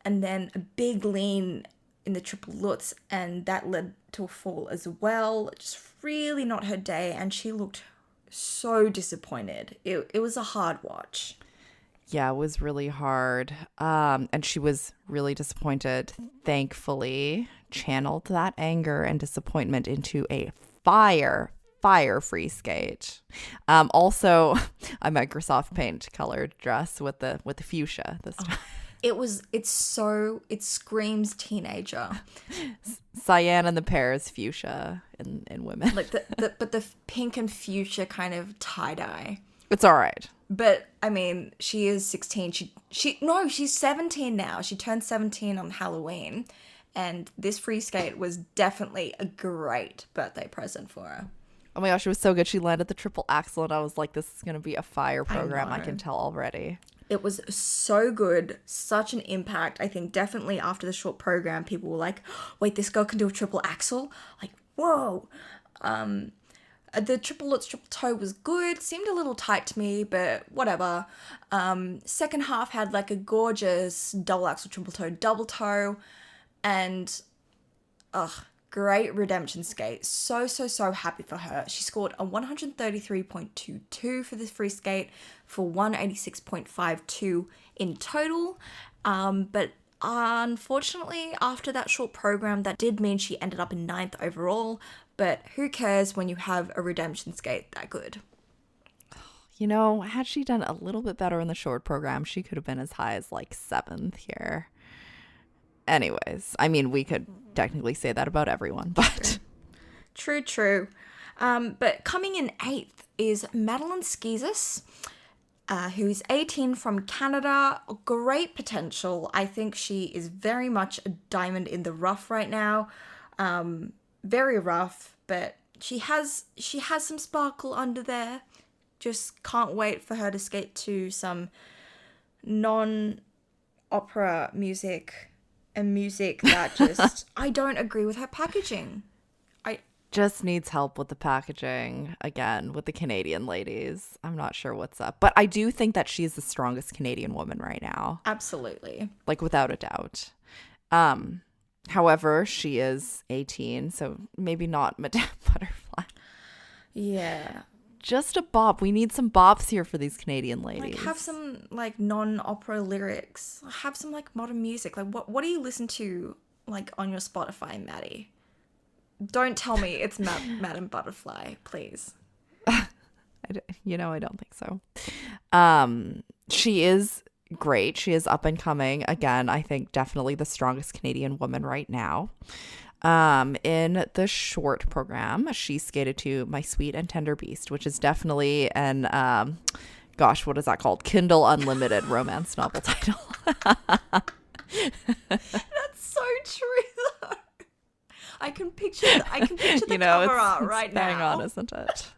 and then a big lean in the triple lutz, and that led to a fall as well. Just really not her day, and she looked so disappointed. It was a hard watch. Yeah, it was really hard. And she was really disappointed. Thankfully, channeled that anger and disappointment into a fire free skate. Also a Microsoft Paint colored dress with the fuchsia this time. It screams teenager. Cyan and the pear is fuchsia in women. But the pink and fuchsia kind of tie-dye. It's all right. But I mean, she is 16. She's 17 now. She turned 17 on Halloween, and this free skate was definitely a great birthday present for her. Oh my gosh, it was so good. She landed the triple axel, and I was like, this is going to be a fire program. I can tell already. It was so good. Such an impact. I think definitely after the short program, people were like, wait, this girl can do a triple axel? Whoa. The triple lutz, triple toe was good. Seemed a little tight to me, but whatever. Second half had a gorgeous double axel, triple toe, double toe. And, great redemption skate. So happy for her. She scored a 133.22 for this free skate for 186.52 in total. But unfortunately, after that short program, that did mean she ended up in 9th overall. But who cares when you have a redemption skate that good? Had she done a little bit better in the short program, she could have been as high as 7th here. Anyways, I mean, we could technically say that about everyone, but... True. But coming in 8th is Madeline Schizas, who's 18 from Canada. Great potential. I think she is very much a diamond in the rough right now. Very rough, but she has some sparkle under there. Just can't wait for her to skate to some non-opera music and music that just I don't agree with her packaging. Just needs help with the packaging again with the Canadian ladies. I'm not sure what's up, but I do think that she's the strongest Canadian woman right now. Absolutely. Without a doubt. However, she is 18, so maybe not Madame Butterfly. Yeah. Just a bop. We need some bops here for these Canadian ladies. Have some non-opera lyrics. Have some modern music. What do you listen to on your Spotify, Maddie? Don't tell me it's Madame Butterfly, please. I don't think so. She is great. She is up and coming. Again, I think definitely the strongest Canadian woman right now. In the short program, she skated to My Sweet and Tender Beast, which is definitely an gosh, what is that called? Kindle Unlimited romance novel title. That's so true, though. I can picture the cover art right now. Bang on, isn't it?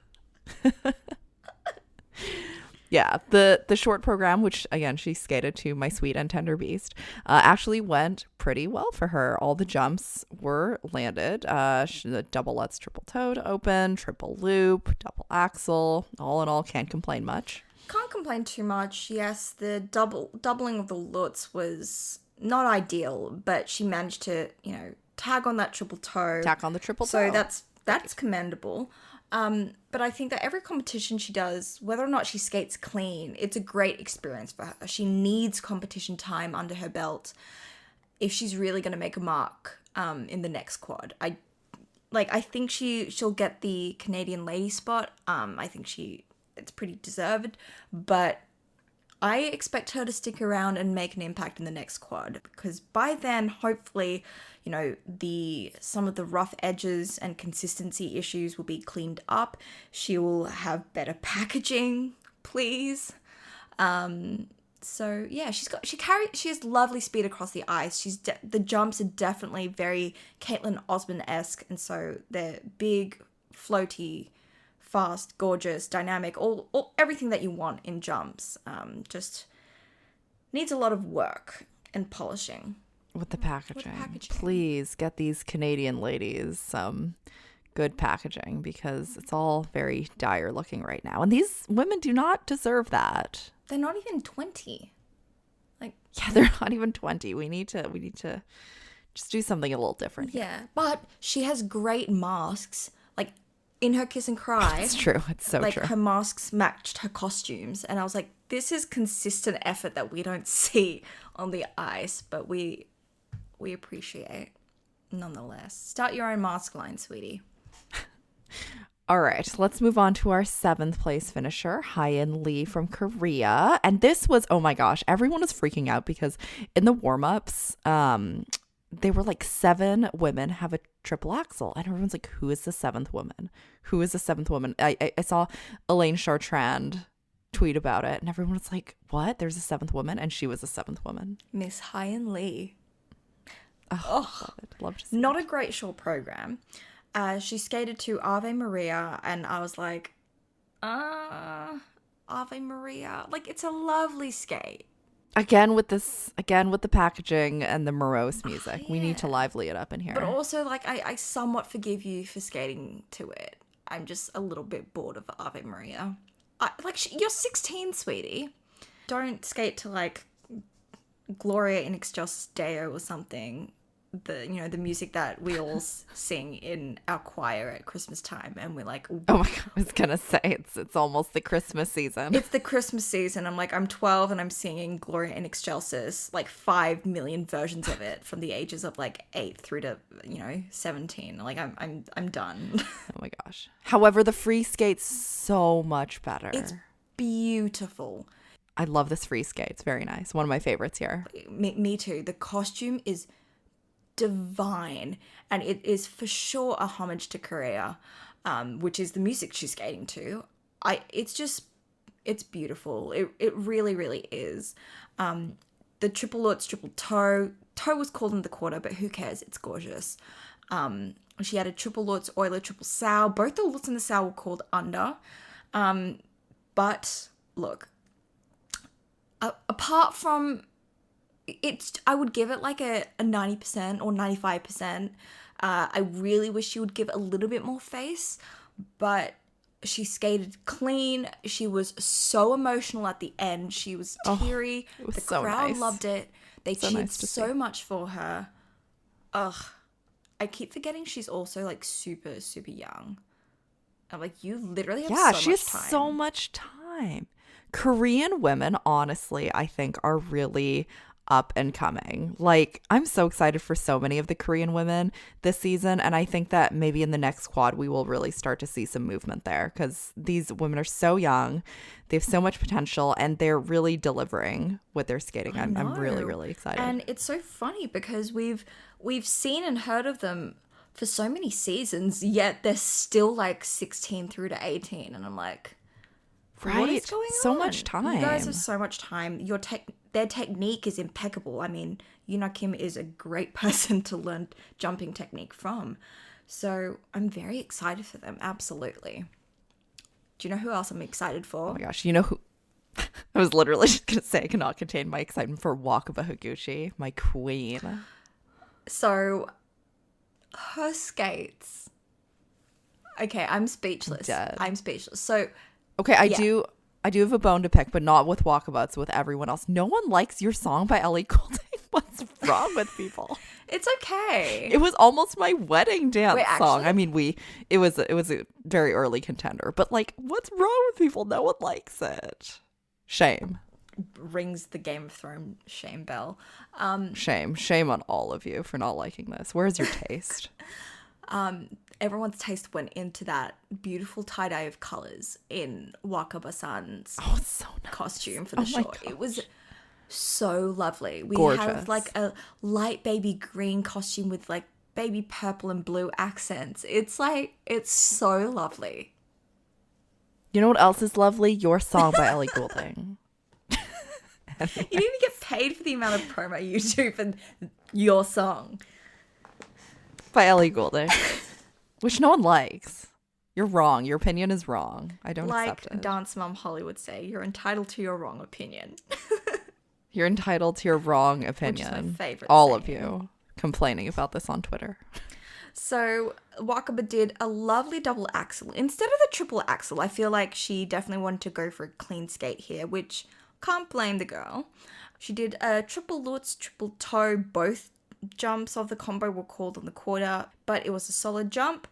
Yeah, the short program, which again she skated to My Sweet and Tender Beast, actually went pretty well for her. All the jumps were landed. The double Lutz, triple toe to open, triple loop, double axel. All in all, can't complain much. Can't complain too much. Yes, the doubling of the Lutz was not ideal, but she managed to, tag on that triple toe. Tack on the triple toe. So that's commendable. But I think that every competition she does, whether or not she skates clean, it's a great experience for her. She needs competition time under her belt if she's really going to make a mark in the next quad. I think she'll get the Canadian lady spot. I think it's pretty deserved, but I expect her to stick around and make an impact in the next quad, because by then, hopefully, some of the rough edges and consistency issues will be cleaned up. She will have better packaging, please. So yeah, she has lovely speed across the ice. The jumps are definitely very Caitlin Osmond-esque, and so they're big, floaty, fast, gorgeous, dynamic, all everything that you want in jumps. Just needs a lot of work and polishing. With the packaging. Please get these Canadian ladies some good packaging, because it's all very dire looking right now. And these women do not deserve that. They're not even 20. Yeah, they're not even 20. We need to just do something a little different here. Yeah, but she has great masks. In her Kiss and Cry. It's true. It's so true. Her masks matched her costumes. And I was like, this is consistent effort that we don't see on the ice, but we appreciate nonetheless. Start your own mask line, sweetie. All right, let's move on to our 7th place finisher, Hae-in Lee from Korea. And this was, oh my gosh, everyone was freaking out because in the warm-ups, they were like 7 women have a triple axel. And everyone's like, who is the 7th woman? Who is the 7th woman? I saw Elaine Chartrand tweet about it, and everyone was like, what? There's a 7th woman? And she was the 7th woman. Miss Hae-in Lee. Love to see not a great short program. She skated to Ave Maria, and I was like, Ave Maria. It's a lovely skate. Again with the packaging and the morose music. Yeah. We need to lively it up in here. But also, I somewhat forgive you for skating to it. I'm just a little bit bored of Ave Maria. You're 16, sweetie. Don't skate to, Gloria in Excelsis Deo or something. The music that we all sing in our choir at Christmas time, and we're like, oh my god, I was gonna say it's almost the Christmas season. It's the Christmas season. I'm 12 and I'm singing Gloria in Excelsis, 5 million versions of it from the ages of 8 through to 17. I'm done. Oh my gosh. However, the free skate's so much better. It's beautiful. I love this free skate. It's very nice. One of my favorites here. Me too. The costume is divine, and it is for sure a homage to Korea, which is the music she's skating to. It's beautiful. It really, really is. The triple Lutz, triple toe was called in the quarter, but who cares? It's gorgeous. She had a triple Lutz, Euler, triple sow. Both the Lutz and the sow were called under. But look, apart from I would give it a 90% or 95%. I really wish she would give a little bit more face, but she skated clean. She was so emotional at the end. She was teary. The crowd loved it. They cheered so much for her. I keep forgetting she's also super, super young. I'm you literally have so much time. Yeah, she has so much time. Korean women, honestly, I think are really up and coming. I'm so excited for so many of the Korean women this season, and I think that maybe in the next quad we will really start to see some movement there, because these women are so young, they have so much potential, and they're really delivering with their skating. I'm really, really excited. And it's so funny because we've seen and heard of them for so many seasons, yet they're still 16 through to 18, and I'm Right. What is going So on? much time. You guys have so much time. Their technique is impeccable. I mean, Yuna Kim is a great person to learn jumping technique from. So I'm very excited for them. Absolutely. Do you know who else I'm excited for? Oh my gosh. You know who? I was literally just going to say I cannot contain my excitement for Wakaba Higuchi, my queen. So, her skates. Okay, I'm speechless. Dead. I'm speechless. So, okay, I do have a bone to pick, but not with Wakaba. It's with everyone else. No one likes your song by Ellie Goulding. What's wrong with people? it's okay. It was almost my wedding dance Wait, song. actually? I mean, it was a very early contender, but like, what's wrong with people? No one likes it. Shame. Rings the Game of Thrones shame bell. Shame on all of you for not liking this. Where's your taste? Everyone's taste went into that beautiful tie-dye of colors in Wakaba-san's Oh, it's so nice. costume for the Oh my short. It was so lovely. We Gorgeous. have like a light baby green costume with like baby purple and blue accents. It's so lovely. You know what else is lovely? Your song by Ellie Goulding. You didn't even get paid for the amount of promo you do for your song. By Ellie Goulding. Which no one likes. You're wrong. Your opinion is wrong. I don't accept Like it. Dance Mom Holly would say, you're entitled to your wrong opinion. You're entitled to your wrong Which opinion. is my favorite All of saying. you complaining about this on Twitter. So Wakaba did a lovely double axel. Instead of the triple axel, I feel like she definitely wanted to go for a clean skate here, which can't blame the girl. She did a triple lutz, triple toe. Both jumps of the combo were called on the quarter, but it was a solid jump.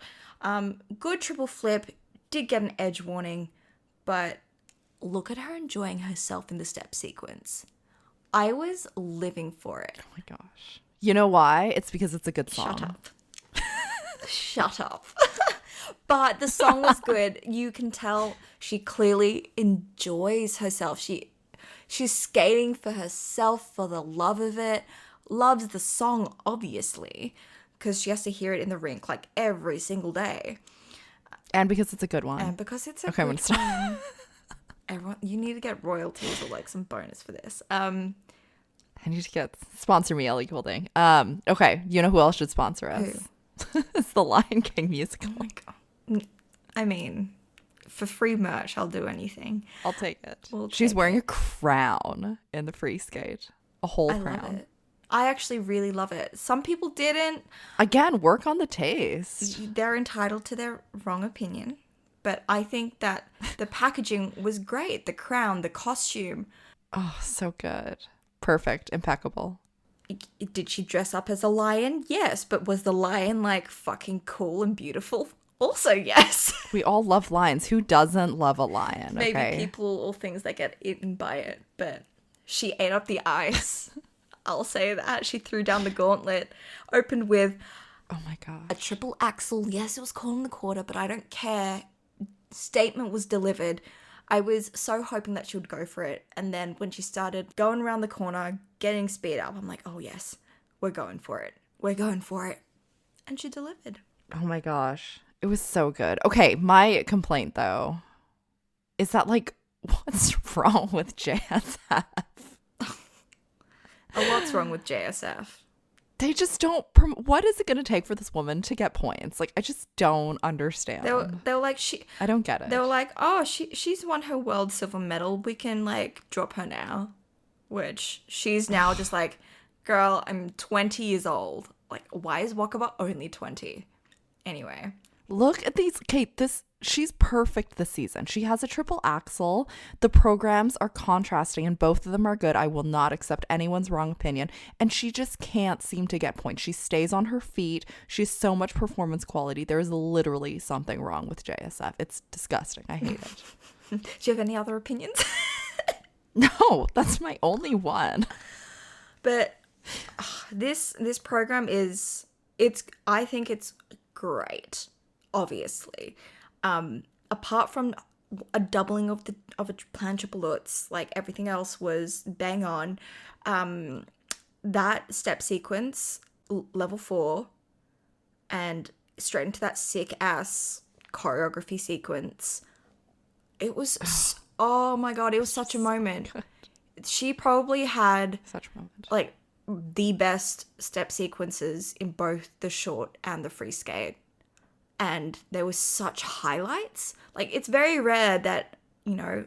Good triple flip. Did get an edge warning, but look at her enjoying herself in the step sequence. I was living for it. Oh my gosh. You know why? It's because it's a good song. Shut up. Shut up. But the song was good. You can tell she clearly enjoys herself. She's skating for herself, for the love of it. Loves the song, obviously, because she has to hear it in the rink like every single day. And because it's a good one. And because it's a Okay, I'm good gonna stop. one. Everyone, you need to get royalties or like some bonus for this. I need to sponsor me, Ellie Goulding. Okay, you know who else should sponsor us? It's the Lion King musical. Oh my god. I mean, for free merch, I'll do anything. I'll take it. We'll She's take wearing a crown in the free skate. A whole I crown. love it. I actually really love it. Some people didn't. Again, work on the taste. They're entitled to their wrong opinion. But I think that the packaging was great. The crown, the costume. Oh, so good. Perfect. Impeccable. Did she dress up as a lion? Yes. But was the lion like fucking cool and beautiful? Also, yes. We all love lions. Who doesn't love a lion? Maybe Okay. people or things that get eaten by it. But she ate up the ice. I'll say that. She threw down the gauntlet. Opened with Oh my god. a triple axel. Yes, it was called in the quarter, but I don't care. Statement was delivered. I was so hoping that she would go for it. And then when she started going around the corner, getting speed up, I'm like, oh yes, we're going for it. We're going for it. And she delivered. Oh my gosh. It was so good. Okay, my complaint though is that like what's wrong with JSF? Oh, what's wrong with JSF? They just don't what is it going to take for this woman to get points? Like I just don't understand. They were like, I don't get it. they were like, oh, she's won her world silver medal. We can like drop her now. Which she's now just like, girl, I'm 20 years old. Like, why is Wakaba only 20? Anyway. Look at these. Kate, she's perfect this season. She has a triple axel. The programs are contrasting and both of them are good. I will not accept anyone's wrong opinion. And she just can't seem to get points. She stays on her feet. She has so much performance quality. There is literally something wrong with JSF. It's disgusting. I hate it. Do you have any other opinions? No, that's my only one. But this program I think it's great, obviously. Apart from a doubling of a plan triple lutz, like everything else was bang on. That step sequence, level 4, and straight into that sick ass choreography sequence. It was Oh my God, it was such a moment. She probably had Such a moment. like the best step sequences in both the short and the free skate. And there was such highlights. Like, it's very rare that, you know,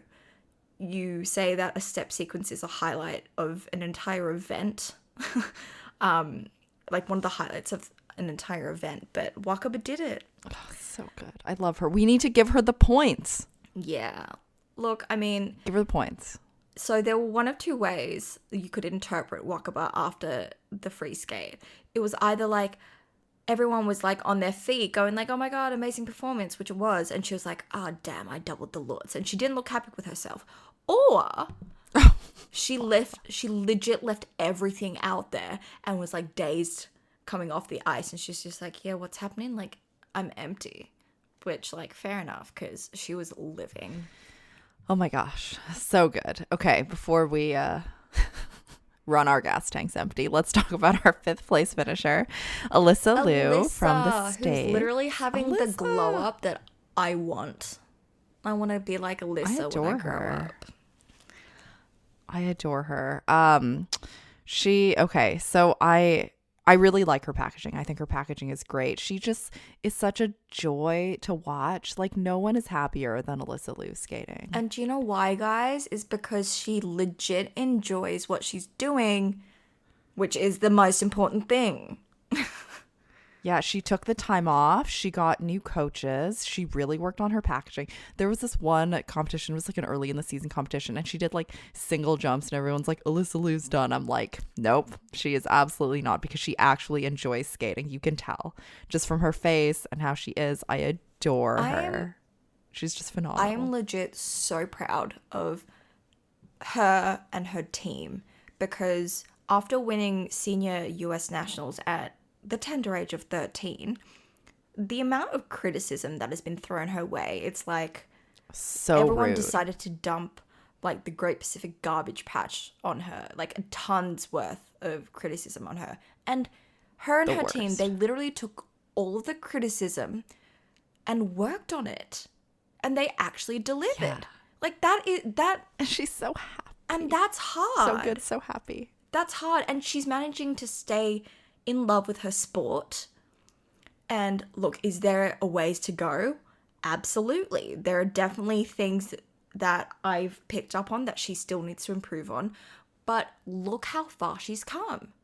you say that a step sequence is a highlight of an entire event. Like one of the highlights of an entire event. But Wakaba did it. Oh, so good. I love her. We need to give her the points. Yeah. Look, I mean, Give her the points. so there were one of two ways you could interpret Wakaba after the free skate. It was either like everyone was like on their feet going like, oh my God, amazing performance, which it was. And she was like, oh, damn, I doubled the lutz. And she didn't look happy with herself. Or she legit left everything out there and was like dazed coming off the ice. And she's just like, yeah, what's happening? Like, I'm empty. Which, like, fair enough, because she was living. Oh my gosh. So good. Okay, before we run our gas tanks empty, let's talk about our 5th place finisher, Alysa Liu from the States. Who's literally having the glow up that I want. I want to be like Alysa when I grow up. I adore her. So I really like her packaging. I think her packaging is great. She just is such a joy to watch. Like, no one is happier than Alysa Liu skating. And do you know why, guys? Is because she legit enjoys what she's doing, which is the most important thing. Yeah, she took the time off. She got new coaches. She really worked on her packaging. There was this one competition, it was like an early in the season competition, and she did like single jumps, and everyone's like, Alysa Liu's done. I'm like, nope, she is absolutely not, because she actually enjoys skating. You can tell just from her face and how she is. I adore her. She's just phenomenal. I am legit so proud of her and her team, because after winning senior US nationals at the tender age of 13, the amount of criticism that has been thrown her way, it's like so everyone rude. decided to dump like the Great Pacific garbage patch on her, like a tons worth of criticism on her. And her and her team, they literally took all of the criticism and worked on it, and they actually delivered. Yeah. Like that And she's so happy. and that's hard. So good, so happy. That's hard. And she's managing to stay in love with her sport. And look, is there a ways to go? Absolutely. There are definitely things that I've picked up on that she still needs to improve on. But look how far she's come.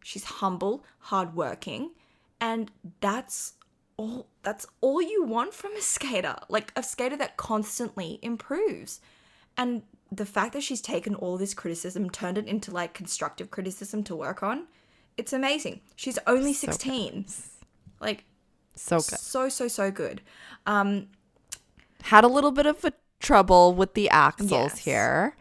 She's humble, hardworking, and that's all you want from a skater. Like a skater that constantly improves. And the fact that she's taken all this criticism, turned it into like constructive criticism to work on, it's amazing. She's only 16. Like, so good. So good. Had a little bit of a trouble with the axles here.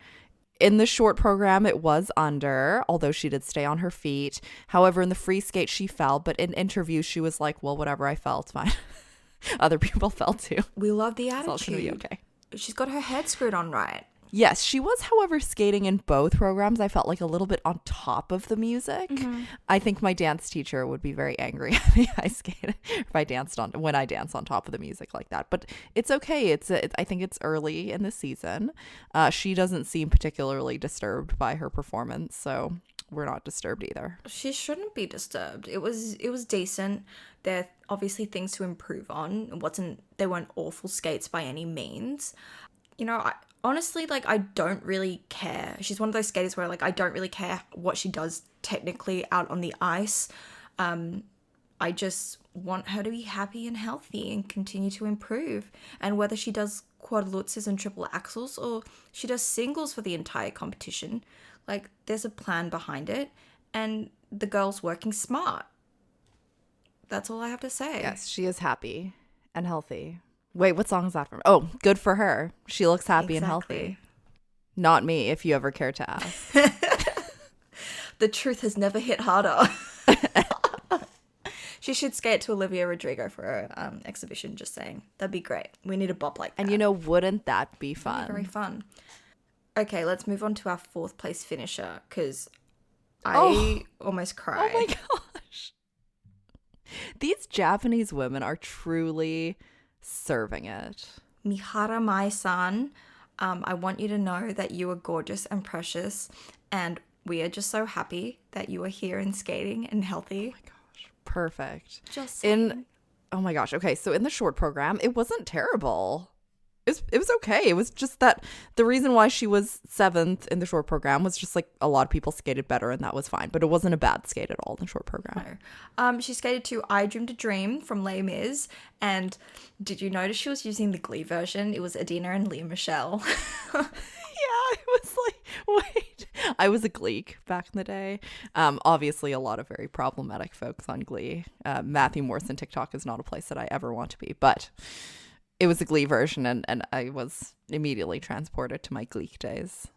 In the short program, it was under, although she did stay on her feet. However, in the free skate, she fell. But in interviews, she was like, well, whatever, I fell, it's fine. Other people fell too. We love the attitude. It's all going to be okay. She's got her head screwed on right. Yes, she was, however, skating in both programs. I felt like a little bit on top of the music. Mm-hmm. I think my dance teacher would be very angry at me if I danced when I dance on top of the music like that. But it's okay. I think it's early in the season. She doesn't seem particularly disturbed by her performance, so we're not disturbed either. She shouldn't be disturbed. It was decent. There are obviously things to improve on. They weren't awful skates by any means. You know, honestly, like, I don't really care. She's one of those skaters where, like, I don't really care what she does technically out on the ice. I just want her to be happy and healthy and continue to improve. And whether she does quad lutzes and triple axels or she does singles for the entire competition, like, there's a plan behind it. And the girl's working smart. That's all I have to say. Yes, she is happy and healthy. Wait, what song is that from? Oh, good for her. She looks happy and healthy. Not me, if you ever care to ask. The truth has never hit harder. She should skate to Olivia Rodrigo for her exhibition, just saying. That'd be great. We need a bop like that. And you know, wouldn't that be fun? Very fun. Okay, let's move on to our 4th place finisher, because I almost cried. Oh my gosh. These Japanese women are truly serving it. MIHARA Mai-san I want you to know that you are gorgeous and precious, and we are just so happy that you are here and skating and healthy. Oh my gosh, perfect. Just saying. Oh my gosh. Okay, so in the short program, it wasn't terrible. It was okay. It was just that the reason why she was 7th in the short program was just like a lot of people skated better, and that was fine. But it wasn't a bad skate at all in the short program. No. She skated to I Dreamed a Dream from Les Mis, and did you notice she was using the Glee version? It was Adina and Leah Michelle. Yeah, it was like, wait. I was a Gleek back in the day. Obviously, a lot of very problematic folks on Glee. Matthew Morrison TikTok is not a place that I ever want to be, but it was a Glee version, and I was immediately transported to my Gleek days.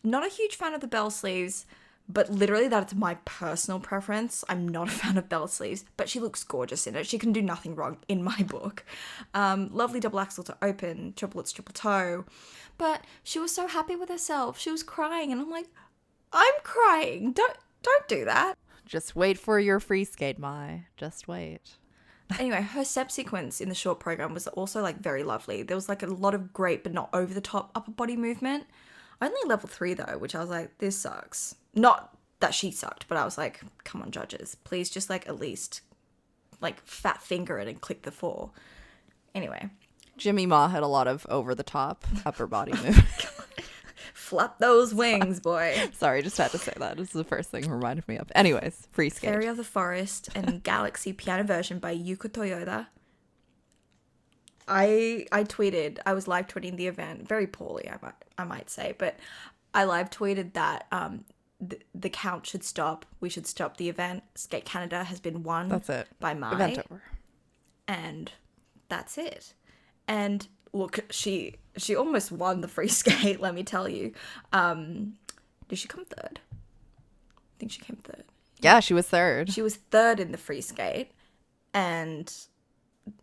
Not a huge fan of the bell sleeves, but literally that's my personal preference. I'm not a fan of bell sleeves, but she looks gorgeous in it. She can do nothing wrong in my book. Lovely double axel to open, triplets, triple toe. But she was so happy with herself. She was crying, and I'm like, I'm crying. Don't do that. Just wait for your free skate, Mai. Just wait. Anyway, her step sequence in the short program was also like very lovely. There was like a lot of great but not over the top upper body movement. Only level 3 though, which I was like, this sucks. Not that she sucked, but I was like, come on, judges, please just like at least like fat finger it and click the 4. Anyway, Jimmy Ma had a lot of over the top upper body movement. flap those wings, boy. Sorry, just had to say that. This is the first thing it reminded me of. Anyways, free skate. Fairy of the Forest and Galaxy piano version by Yuko Toyoda. I tweeted, I was live tweeting the event very poorly, I might say, but I live tweeted that the count should stop. We should stop the event. Skate Canada has been won. That's it. By Mai. Event over. And that's it. And look, she almost won the free skate, let me tell you. Did she come 3rd? I think she came 3rd. Yeah, she was 3rd. She was 3rd in the free skate. And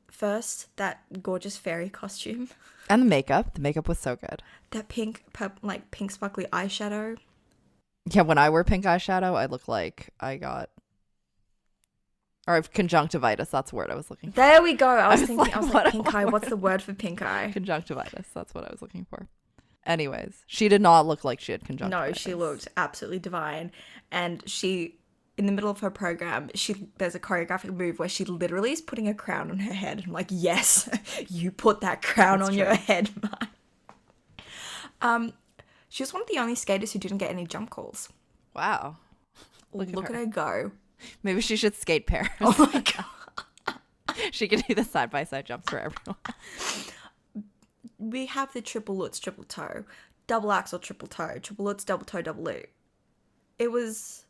first, that gorgeous fairy costume. And the makeup. The makeup was so good. That pink sparkly eyeshadow. Yeah, when I wear pink eyeshadow, I look like I got... Or conjunctivitis, that's the word I was looking for. There we go. I was thinking, like, pink eye. What's the word for pink eye? Conjunctivitis, that's what I was looking for. Anyways, she did not look like she had conjunctivitis. No, she looked absolutely divine. And she, in the middle of her program, there's a choreographic move where she literally is putting a crown on her head. And I'm like, yes, you put that crown That's on true. your head, man. She was one of the only skaters who didn't get any jump calls. Wow. Look at her go. Maybe she should skate pairs. Oh my God. She could do the side-by-side jumps for everyone. We have the triple lutz, triple toe, double axel, triple toe, triple lutz, double toe, double loop. It was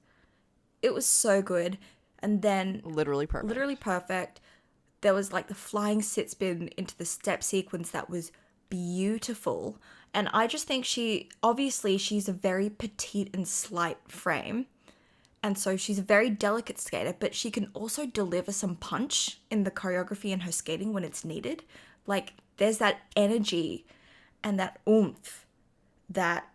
so good. And then Literally perfect. There was like the flying sit spin into the step sequence that was beautiful. And I just think she's a very petite and slight frame. And so she's a very delicate skater, but she can also deliver some punch in the choreography and her skating when it's needed. Like, there's that energy and that oomph that,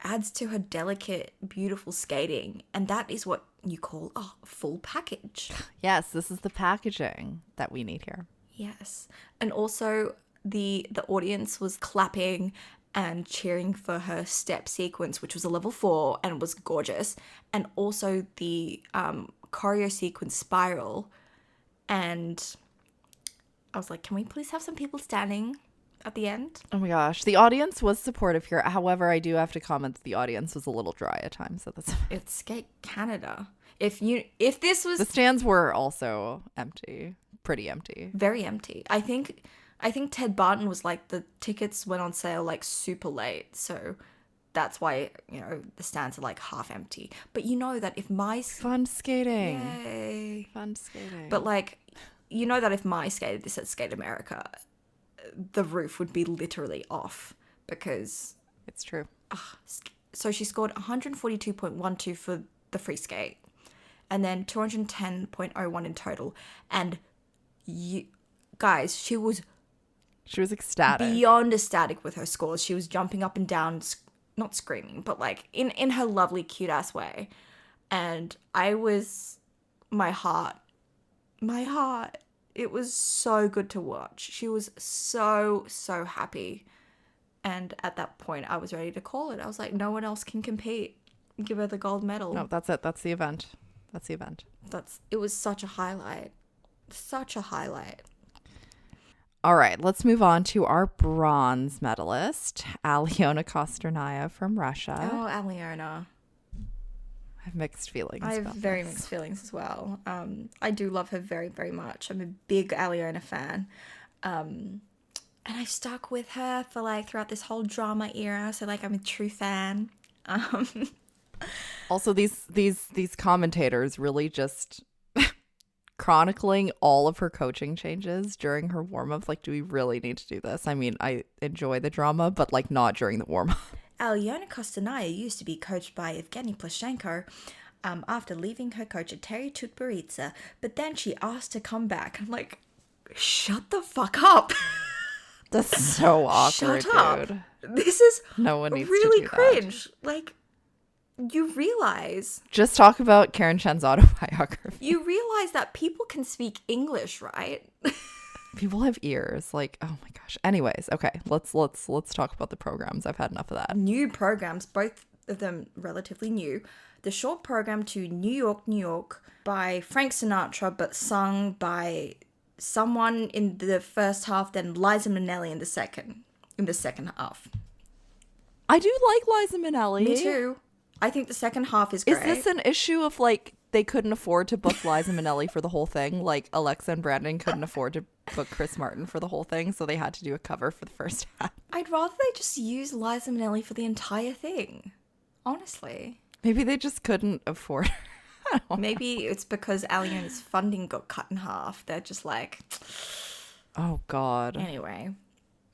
adds to her delicate, beautiful skating. And that is what you call a full package. Yes, this is the packaging that we need here. Yes. And also, the audience was clapping and cheering for her step sequence, which was a level 4 and was gorgeous. And also the choreo sequence Spiral. And I was like, can we please have some people standing at the end? Oh my gosh. The audience was supportive here. However, I do have to comment that the audience was a little dry at times. So that's It's Skate Canada. If this was... The stands were also empty. Pretty empty. Very empty. I think Ted Barton was like, the tickets went on sale like super late, so that's why the stands are like half empty. But that if my Fun skating. Yay. Fun skating. But like, that if my skated this at Skate America, the roof would be literally off because it's true. So she scored 142.12 for the free skate, and then 210.01 in total. And guys, she was ecstatic. Beyond ecstatic with her scores. She was jumping up and down, not screaming, but like in her lovely, cute ass way. And my heart, it was so good to watch. She was so, so happy. And at that point, I was ready to call it. I was like, no one else can compete. Give her the gold medal. No, that's it. That's the event. It was such a highlight. Such a highlight. All right, let's move on to our bronze medalist, Aliona Kostornaia from Russia. Oh, Aliona. I have mixed feelings. I have very mixed feelings as well. I do love her very, very much. I'm a big Aliona fan. And I've stuck with her for like throughout this whole drama era. So like I'm a true fan. Also, these commentators really just chronicling all of her coaching changes during her warm-up. Like, do we really need to do this? I mean, I enjoy the drama, but like not during the warm-up. Aliona Kostornaia used to be coached by Evgeny Pavliuchenko after leaving her coach at Thierry Tutberidze, but then she asked to come back. I'm like, shut the fuck up. That's so awkward, Shut up. dude. This is No one needs really to do cringe. that. Like, you realize Just talk about Karen Chen's autobiography. that people can speak English, right? People have ears. Like, oh my gosh. Anyways, okay, let's talk about the programs. I've had enough of that. New programs, both of them relatively new. The short program to New York, New York by Frank Sinatra, but sung by someone in the first half, then Liza Minnelli in the second half. I do like Liza Minnelli. Me too. I think the second half is great. Is this an issue of like they couldn't afford to book Liza Minnelli for the whole thing? Like Alexa and Brandon couldn't afford to book Chris Martin for the whole thing, so they had to do a cover for the first half. I'd rather they just use Liza Minnelli for the entire thing. Honestly. Maybe they just couldn't afford her. Maybe it's because Aliona's funding got cut in half. They're just like, oh God. anyway.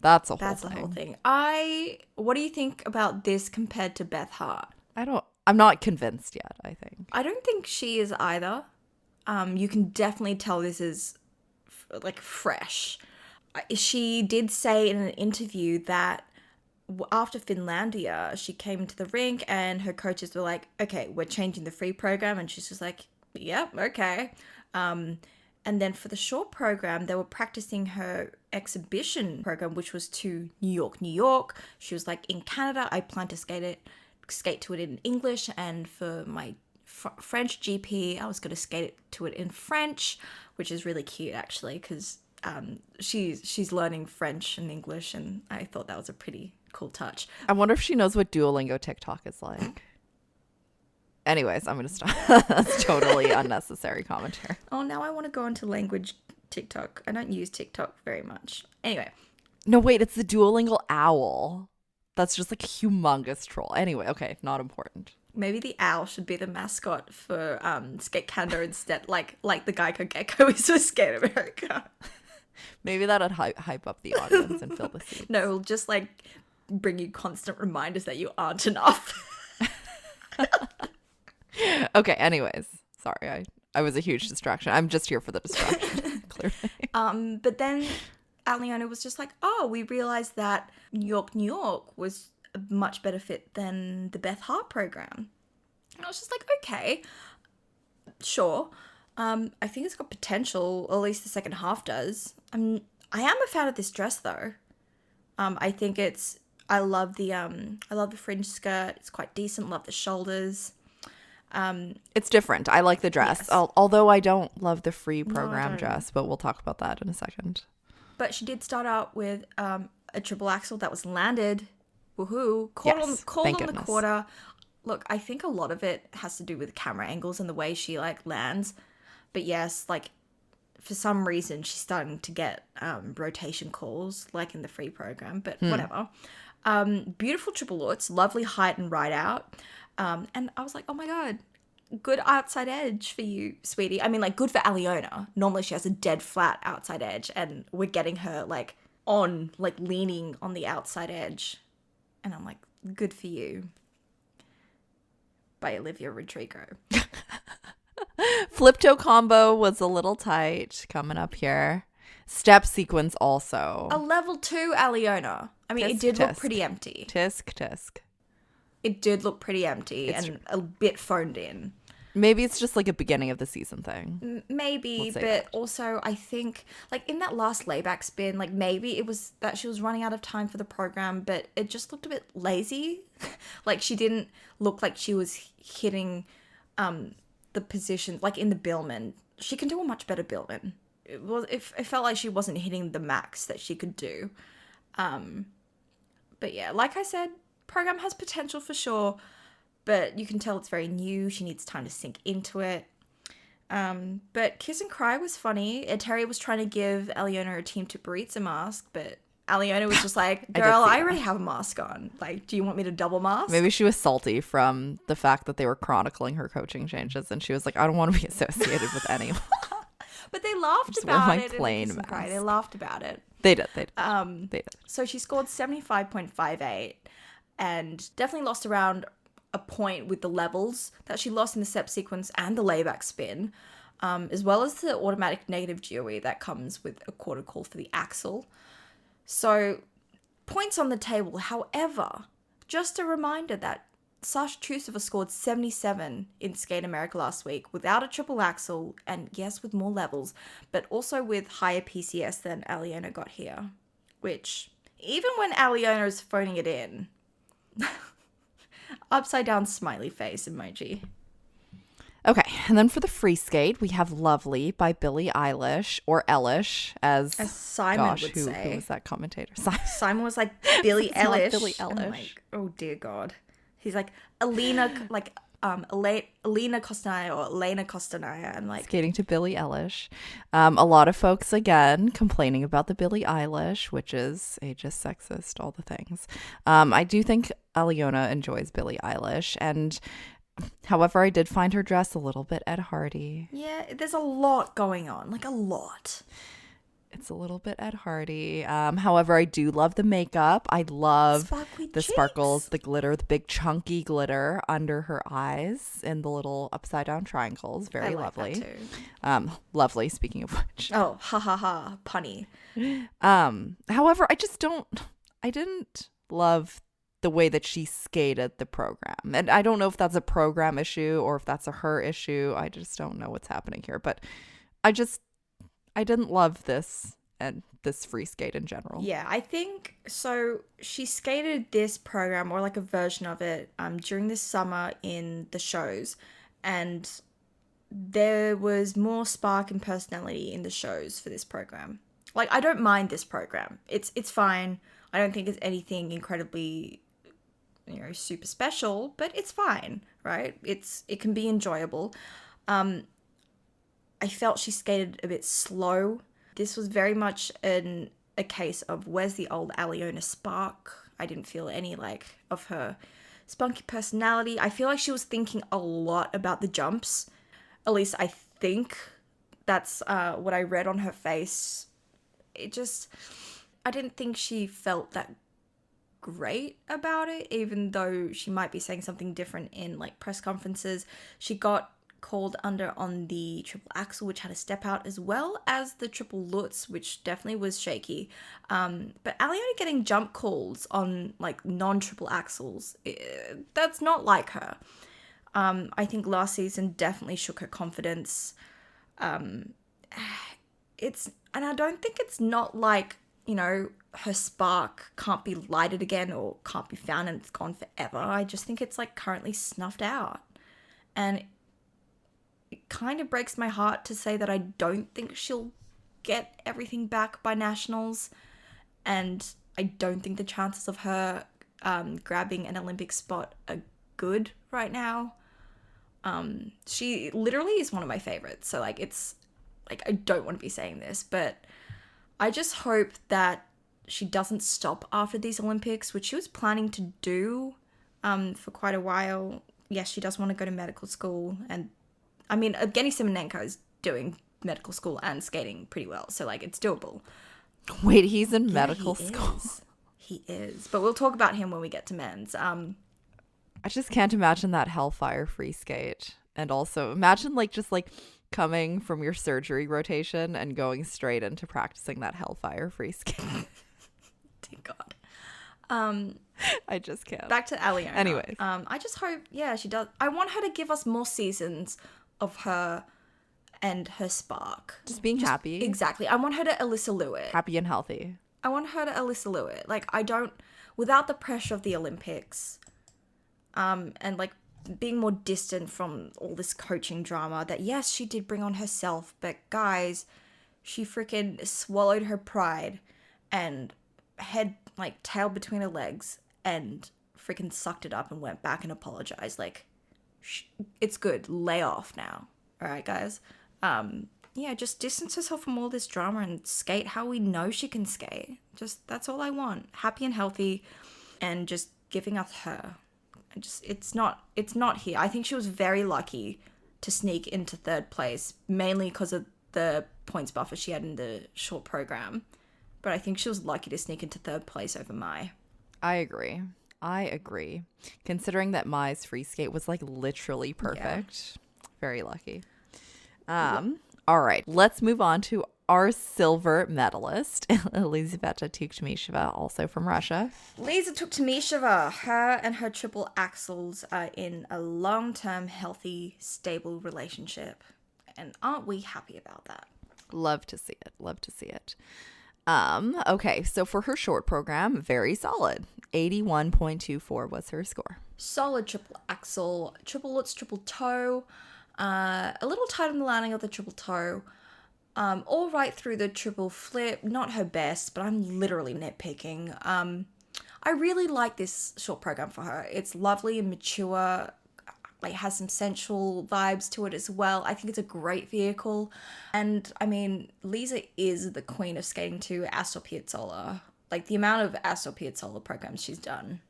That's a That's whole the thing. whole thing. What do you think about this compared to Beth Hart? I'm not convinced yet, I think. I don't think she is either. You can definitely tell this is like fresh. She did say in an interview that after Finlandia, she came to the rink and her coaches were like, okay, we're changing the free program. And she's just like, yep, okay. And then for the short program, they were practicing her exhibition program, which was to New York, New York. She was like, in Canada, I plan to skate to it in English. And for my French GP, I was going to skate to it in French, which is really cute, actually, because she's learning French and English. And I thought that was a pretty cool touch. I wonder if she knows what Duolingo TikTok is like. Anyways, I'm going to stop. That's totally unnecessary commentary. Oh, now I want to go into language TikTok. I don't use TikTok very much. Anyway. No, wait, it's the Duolingo owl. That's just like a humongous troll. Anyway, okay, not important. Maybe the owl should be the mascot for Skate Canada instead, like the Geico Gecko is for Skate America. Maybe that'd hype up the audience and fill the seats. No, it'll just like bring you constant reminders that you aren't enough. Okay, anyways. Sorry, I was a huge distraction. I'm just here for the distraction, clearly. But then Aliona was just like, oh, we realized that New York, New York was a much better fit than the Beth Hart program. And I was just like, okay, sure. I think it's got potential, or at least the second half does. I am a fan of this dress though. I think I love the fringe skirt. It's quite decent. Love the shoulders. It's different. I like the dress, Yes. although I don't love the free I program don't. dress, but we'll talk about that in a second. But she did start out with a triple axel that was landed. Woohoo. Yes, Called thank on the goodness. quarter. Look, I think a lot of it has to do with camera angles and the way she like lands. But yes, like for some reason she's starting to get rotation calls like in the free program, but whatever. Beautiful triple lutz, lovely height and ride out. And I was like, oh my God, good outside edge for you, sweetie. I mean, like, good for Aliona. Normally she has a dead flat outside edge, and we're getting her, like, leaning on the outside edge. And I'm like, good for you. By Olivia Rodrigo. Flip toe combo was a little tight coming up here. Step sequence also. A level 2 Aliona. I mean, Tisk, it did look tisk. pretty empty. Tisk. It did look pretty empty and a bit phoned in. Maybe it's just like a beginning of the season thing. Maybe, but also I think like in that last layback spin, like maybe it was that she was running out of time for the program, but it just looked a bit lazy. Like she didn't look like she was hitting the position, like in the Billman. She can do a much better Billman. It felt like she wasn't hitting the max that she could do. But yeah, like I said, program has potential for sure, but you can tell it's very new. She needs time to sink into it. But Kiss and Cry was funny. Thierry was trying to give Aliona a Team to Biarritz mask, but Aliona was just like, girl, I already have a mask on. Like, do you want me to double mask? Maybe she was salty from the fact that they were chronicling her coaching changes, and she was like, I don't want to be associated with anyone. But they laughed about it. Plain mask. They laughed about it. They did. They did. So she scored 75.58 and definitely lost around a point with the levels that she lost in the step sequence and the layback spin, as well as the automatic negative GOE that comes with a quarter call for the axel. So points on the table. However, just a reminder that Sasha Trusova scored 77 in Skate America last week without a triple axel and yes, with more levels, but also with higher PCS than Aliona got here, which even when Aliona is phoning it in, upside down smiley face emoji. Okay, and then for the free skate, we have Lovely by Billie Eilish, or Eilish, as Simon would say. Who was that commentator? Simon was like, Billie Eilish. Billie Eilish. I'm like, oh dear God. He's like, Elena Kostornaia or Elena Kostornaia. And like skating to Billie Eilish. A lot of folks, again, complaining about the Billie Eilish, which is ageist, sexist, all the things. I do think Aliona enjoys Billie Eilish, and however, I did find her dress a little bit Ed Hardy. Yeah, there's a lot going on, like a lot. It's a little bit Ed Hardy. However, I do love the makeup. I love the sparkles, the glitter, the big chunky glitter under her eyes and the little upside down triangles. Very lovely. That too. Lovely, speaking of which. Oh, ha ha ha, punny. However, I didn't love the way that she skated the program. And I don't know if that's a program issue or if that's a her issue. I just don't know what's happening here. But I didn't love this and this free skate in general. Yeah, I think so. She skated this program or like a version of it during this summer in the shows, and there was more spark and personality in the shows for this program. Like, I don't mind this program. It's fine. I don't think it's anything incredibly, super special, but it's fine, right? It can be enjoyable. I felt she skated a bit slow. This was very much a case of where's the old Aliona spark? I didn't feel any of her spunky personality. I feel like she was thinking a lot about the jumps. At least I think that's what I read on her face. I didn't think she felt that great about it, even though she might be saying something different in press conferences. She got called under on the triple axel, which had a step out, as well as the triple lutz, which definitely was shaky. But Aliona getting jump calls on non-triple axels, that's not like her. I think last season definitely shook her confidence. And I don't think it's not her spark can't be lighted again or can't be found and it's gone forever. I just think it's currently snuffed out. And it kind of breaks my heart to say that I don't think she'll get everything back by nationals, and I don't think the chances of her grabbing an Olympic spot are good right now. She literally is one of my favorites, so it's I don't want to be saying this, but I just hope that she doesn't stop after these Olympics, which she was planning to do for quite a while. Yes, she does want to go to medical school, and I mean, Evgeny Simonenko is doing medical school and skating pretty well, so it's doable. Wait, he's in medical school? He is. But we'll talk about him when we get to men's. I just can't imagine that hellfire free skate. And also imagine coming from your surgery rotation and going straight into practicing that hellfire free skate. Dear God. I just can't. Back to Aliona. Anyways. I just hope, she does. I want her to give us more seasons of her and her spark. Just being happy. Exactly. I want her to Alysa Liu it. Happy and healthy. I want her to Alysa Liu it. Like, I don't, without the pressure of the Olympics, and like being more distant from all this coaching drama that, yes, she did bring on herself, but guys, she freaking swallowed her pride and tail between her legs and freaking sucked it up and went back and apologized. Like, it's good. Lay off now. All right, guys. Just distance herself from all this drama and skate how we know she can skate. Just, that's all I want. Happy and healthy and just giving us her. It's not here. I think she was very lucky to sneak into third place, mainly because of the points buffer she had in the short program. But I think she was lucky to sneak into third place over Mai. I agree. Considering that Mai's free skate was like literally perfect. Yeah. Very lucky. All right, let's move on to our silver medalist, Elizaveta Tuktamysheva, also from Russia. Elizaveta Tuktamysheva, her and her triple axels are in a long-term, healthy, stable relationship. And aren't we happy about that? Love to see it. Okay, so for her short program, very solid. 81.24 was her score. Solid triple axel, triple lutz, triple toe. A little tight on the landing of the triple toe. All right through the triple flip. Not her best, but I'm literally nitpicking. I really like this short program for her. It's lovely and mature. Like, has some sensual vibes to it as well. I think it's a great vehicle. And, I mean, Lisa is the queen of skating to Astor Piazzolla. Like, the amount of Astor Piazzolla programs she's done.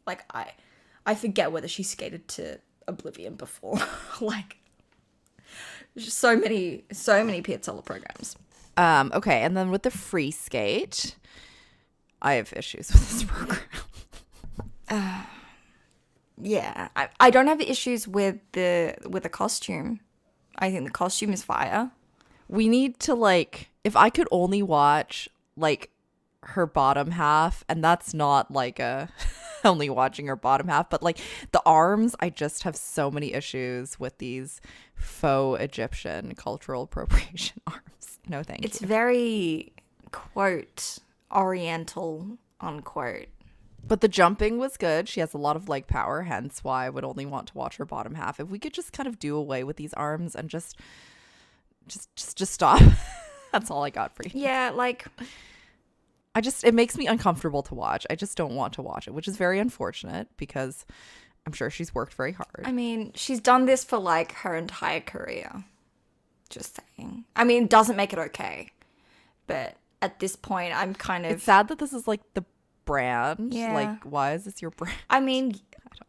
Like, I forget whether she skated to Oblivion before. Like, just so many Piazzolla programs. Okay, and then with the free skate, I have issues with this program. Yeah, I don't have issues with the costume. I think the costume is fire. We need to, like, if I could only watch, like, her bottom half, and that's not, like, only watching her bottom half, but, like, the arms, I just have so many issues with these faux Egyptian cultural appropriation arms. No, thank you. It's very, quote, oriental, unquote. But the jumping was good. She has a lot of leg power, hence why I would only want to watch her bottom half. If we could just kind of do away with these arms and just stop. That's all I got for you. Yeah, like, it makes me uncomfortable to watch. I just don't want to watch it, which is very unfortunate because I'm sure she's worked very hard. I mean, she's done this for, like, her entire career. Just saying. I mean, it doesn't make it okay. But at this point, I'm kind of... It's sad that this is, like, the brand. Yeah. Like, why is this your brand? I mean,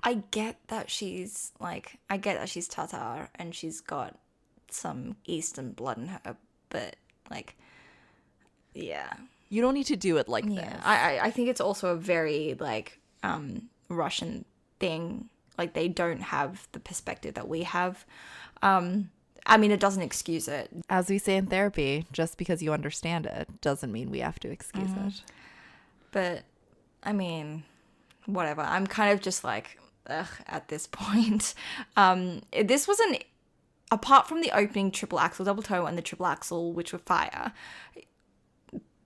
I get that she's Tatar and she's got some Eastern blood in her, but, like, yeah. You don't need to do it like this. I think it's also a very, like, Russian thing. Like, they don't have the perspective that we have. I mean, it doesn't excuse it. As we say in therapy, just because you understand it doesn't mean we have to excuse it. But, I mean, whatever. I'm kind of just like, ugh, at this point. This was apart from the opening triple axel, double toe, and the triple axel, which were fire,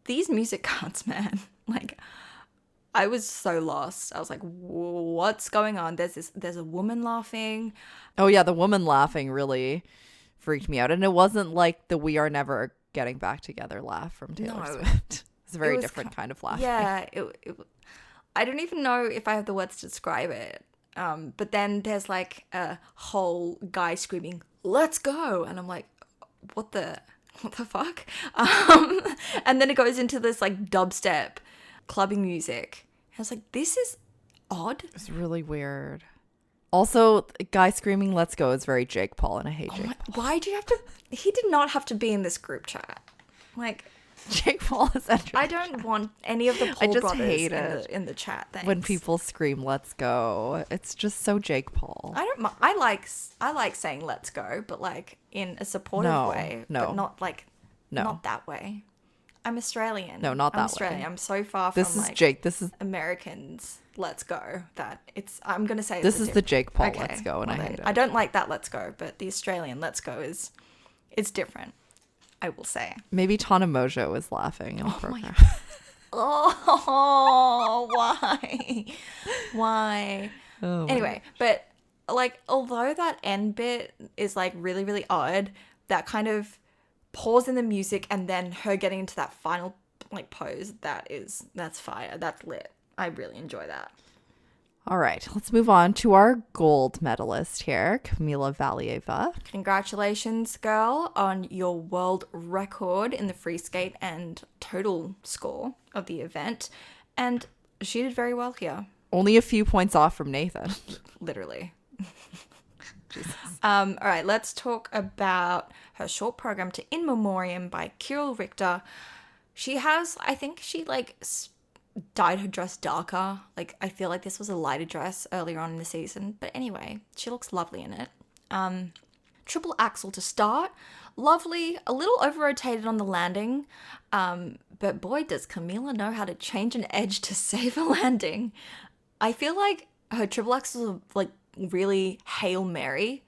these music cards, man, like, I was so lost. I was like, what's going on? There's a woman laughing. Oh yeah, the woman laughing really freaked me out. And it wasn't like the "We Are Never Getting Back Together" laugh from Taylor Swift. It's a very different kind of laughing. Yeah, I don't even know if I have the words to describe it. But then there's like a whole guy screaming, "Let's go!" And I'm like, what the fuck? And then it goes into this like dubstep clubbing music. I was like, this is odd. It's really weird. Also, a guy screaming "Let's go" is very Jake Paul, and I hate Jake Paul. Why do you have to? He did not have to be in this group chat. Like, Jake Paul is entertaining. I don't want any of the Paul brothers hate it in the chat. Thanks. When people scream "Let's go," it's just so Jake Paul. I like saying "Let's go," but like in a supportive way. No, but not like not that way. I'm Australian. No, not that I'm way. Australian. I'm so far This from is like Jake. This is Americans. Let's go. That it's. I'm gonna say this it's is the Jake Paul let's go, and well I then, hate it. I don't like that let's go, but the Australian let's go is, it's different. I will say. Maybe Tana Mojo is laughing in the program. Oh, why? Why? Oh my Anyway, but like, although that end bit is like really, really odd, that kind of pause in the music and then her getting into that final like pose, that's fire. That's lit. I really enjoy that. All right, let's move on to our gold medalist here, Kamila Valieva. Congratulations, girl, on your world record in the free skate and total score of the event. And she did very well here. Only a few points off from Nathan. Literally. All right, let's talk about her short program to In Memoriam by Kirill Richter. She has, I think she like dyed her dress darker. Like, I feel like this was a lighter dress earlier on in the season. But anyway, she looks lovely in it. Triple axel to start. Lovely. A little over-rotated on the landing. But boy, does Kamila know how to change an edge to save a landing. I feel like her triple axels are like really Hail Mary.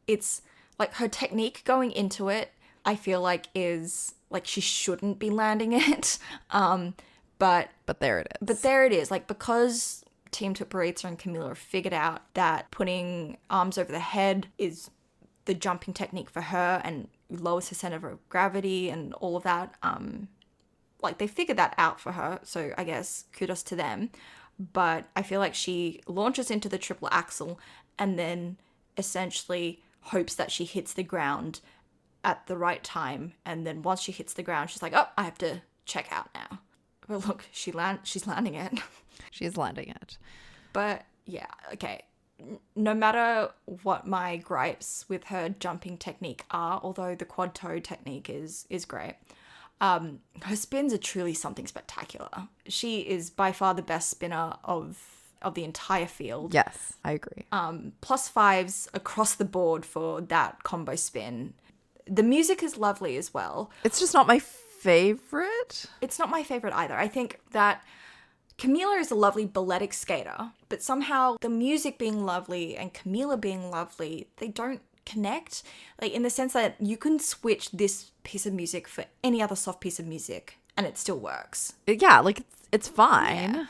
It's like her technique going into it, I feel like is like she shouldn't be landing it. But there it is. But there it is. Like, because Team Tuparitsa and Kamila have figured out that putting arms over the head is the jumping technique for her and lowers her center of gravity and all of that. Like, they figured that out for her. So I guess kudos to them. But I feel like she launches into the triple axel and then essentially hopes that she hits the ground at the right time. And then once she hits the ground, she's like, oh, I have to check out now. But look, she's landing it. She's landing it. But yeah, okay. No matter what my gripes with her jumping technique are, although the quad toe technique is great, her spins are truly something spectacular. She is by far the best spinner of the entire field. Yes, I agree. +5s across the board for that combo spin. The music is lovely as well. It's just not my favorite. It's not my favorite either. I think that Kamila is a lovely balletic skater, but somehow the music being lovely and Kamila being lovely, they don't connect. Like, in the sense that you can switch this piece of music for any other soft piece of music and it still works. Yeah, like it's fine. Yeah.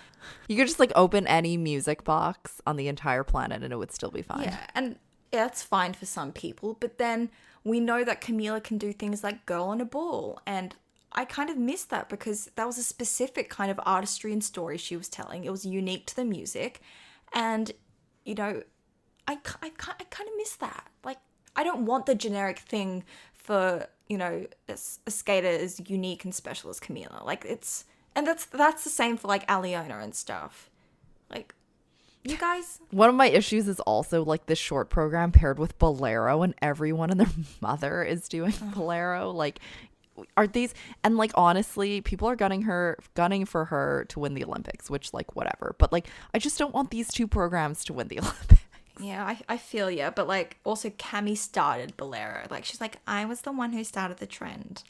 You could just like open any music box on the entire planet and it would still be fine. Yeah, and that's fine for some people, but then we know that Kamila can do things like Girl on a Ball, and I kind of missed that because that was a specific kind of artistry and story she was telling. It was unique to the music. And, you know, I kind of miss that. Like, I don't want the generic thing for, you know, a skater as unique and special as Kamila. Like, and that's the same for, like, Aliona and stuff. Like, you guys. One of my issues is also like this short program paired with Bolero, and everyone and their mother is doing Bolero. Like, are these, and like honestly, people are gunning for her to win the Olympics, which like whatever, but like I just don't want these two programs to win the Olympics. Yeah, I feel you, but like also Cami started Bolero. Like, she's like, I was the one who started the trend.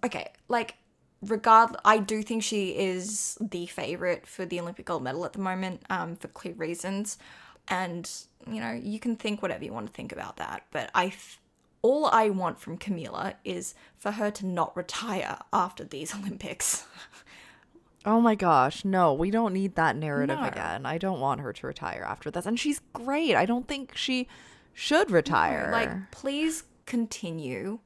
Okay, like I do think she is the favorite for the Olympic gold medal at the moment, for clear reasons, and you know, you can think whatever you want to think about that, but all I want from Kamila is for her to not retire after these Olympics. Oh my gosh, no, we don't need that narrative No. again. I don't want her to retire after this. And she's great. I don't think she should retire. No, like, please continue.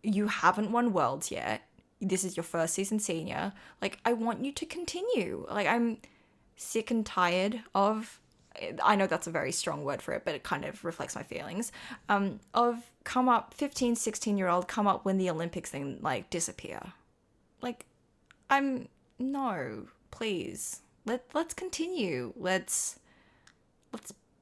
You haven't won Worlds yet. This is your first season senior. Like, I want you to continue. Like, I'm sick and tired of, I know that's a very strong word for it, but it kind of reflects my feelings, of 15, 16-year-old, come up, win the Olympics, then, like, disappear. Like, no, please. Let's continue. Let's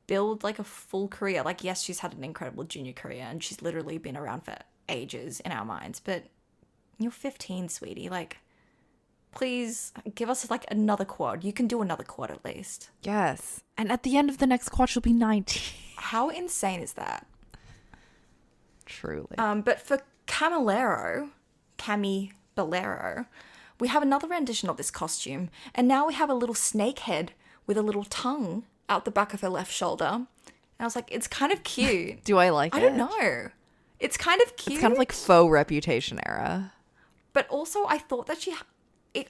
build, like, a full career. Like, yes, she's had an incredible junior career, and she's literally been around for ages in our minds, but you're 15, sweetie. Like, please give us, like, another quad. You can do another quad at least. Yes. And at the end of the next quad, she'll be 19. How insane is that? Truly. But for Camilleri, Cami Bolero, we have another rendition of this costume. And now we have a little snake head with a little tongue out the back of her left shoulder. And I was like, it's kind of cute. Do I like it? I don't know. It's kind of cute. It's kind of like faux Reputation era. But also, I thought that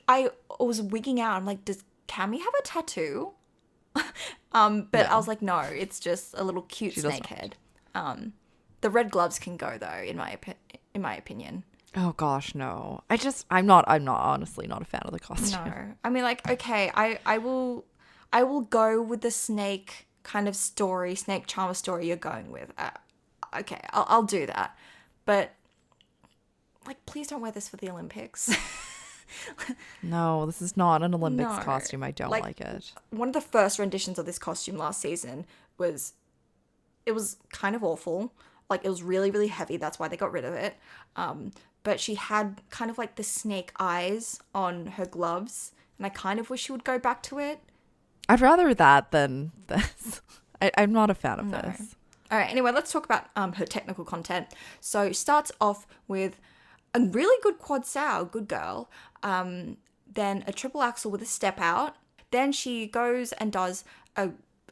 I was wigging out. I'm like, does Cami have a tattoo? But No. I was like, no, it's just a little cute She snake head. The red gloves can go though, in my opinion. Oh gosh, no. I'm not honestly not a fan of the costume. No, I mean, like, okay, I will go with the snake kind of story, snake charmer story you're going with. Okay, I'll do that, but like, please don't wear this for the Olympics. No, this is not an Olympics No. costume. I don't like it. One of the first renditions of this costume last season was kind of awful. Like, it was really, really heavy. That's why they got rid of it. But she had kind of like the snake eyes on her gloves, and I kind of wish she would go back to it. I'd rather that than this. I'm not a fan of this. All right, anyway, let's talk about her technical content. So starts off with a really good quad sow, good girl. Then a triple axel with a step out. Then she goes and does a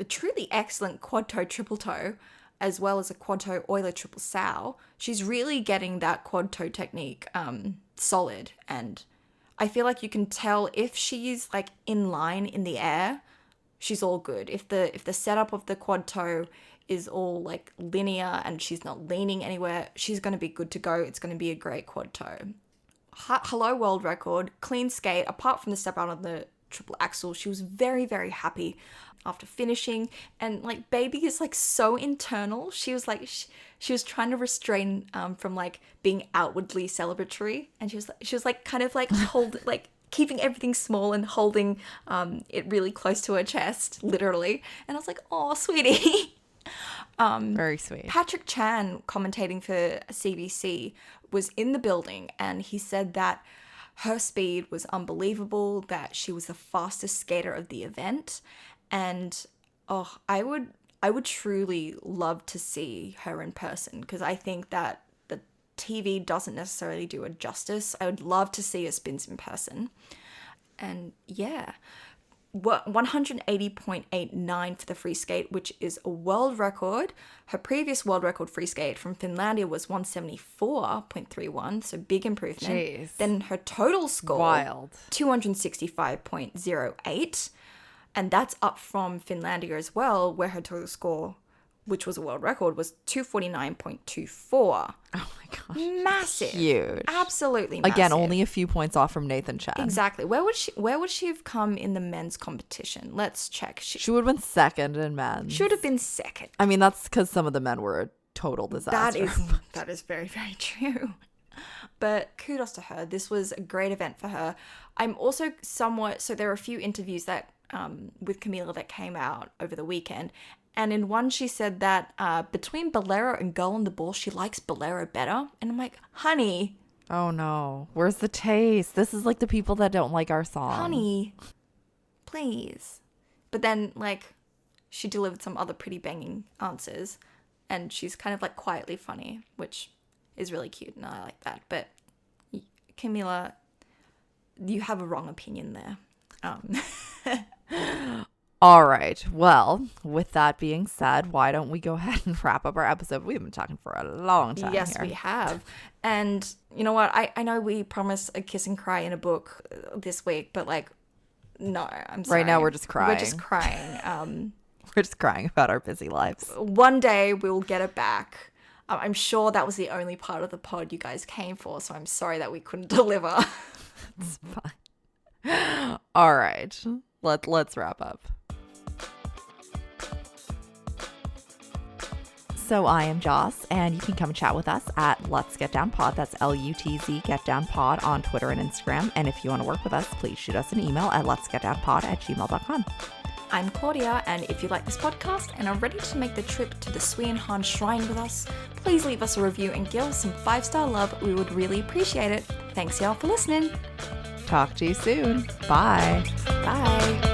truly excellent quad toe, triple toe, as well as a quad toe Euler triple sow. She's really getting that quad toe technique solid, and I feel like you can tell if she's like in line in the air, she's all good. If the setup of the quad toe is all like linear and she's not leaning anywhere, she's going to be good to go. It's going to be a great quad toe. Hello world record, clean skate. Apart from the step out on the triple axel, she was very, very happy after finishing. And like, baby is like so internal. She was like, she was trying to restrain from like being outwardly celebratory, and she was like kind of like like keeping everything small and holding it really close to her chest, literally. And I was like, oh, sweetie. Very sweet. Patrick Chan, commentating for CBC, was in the building, and he said that her speed was unbelievable, that she was the fastest skater of the event, and I would truly love to see her in person, because I think that the TV doesn't necessarily do her justice. I would love to see her spins in person. And yeah, 180.89 for the free skate, which is a world record. Her previous world record free skate from Finlandia was 174.31, so big improvement. Jeez. Then her total score, Wild. 265.08, and that's up from Finlandia as well, where her total score, which was a world record, was 249.24. Oh my gosh. Massive. Huge. Absolutely massive. Again, only a few points off from Nathan Chen. Exactly. Where would she have come in the men's competition? Let's check. She would have been second in men's. Should have been second. I mean, that's because some of the men were a total disaster. That is very, very true. But kudos to her. This was a great event for her. I'm also so there are a few interviews that with Kamila that came out over the weekend. And in one, she said that between Bolero and Girl on the Ball, she likes Bolero better. And I'm like, honey. Oh no. Where's the taste? This is like the people that don't like our song. Honey, please. But then, like, she delivered some other pretty banging answers. And she's kind of like quietly funny, which is really cute. And I like that. But Kamila, you have a wrong opinion there. All right. Well, with that being said, why don't we go ahead and wrap up our episode? We've been talking for a long time. Yes, we have. And you know what? I know we promised a kiss and cry in a book this week, but like, no, I'm sorry. Right now we're just crying. We're just crying. We're just crying about our busy lives. One day we'll get it back. I'm sure that was the only part of the pod you guys came for, so I'm sorry that we couldn't deliver. It's fine. All right. Let's wrap up. So I am Joss, and you can come and chat with us at Let's Get Down Pod. That's LUTZ Get Down Pod on Twitter and Instagram. And if you want to work with us, please shoot us an email at letsgetdownpod@gmail.com. I'm Claudia, and if you like this podcast and are ready to make the trip to the SUI Wenjing Han Shrine with us, please leave us a review and give us some 5-star love. We would really appreciate it. Thanks y'all for listening. Talk to you soon. Bye. Bye.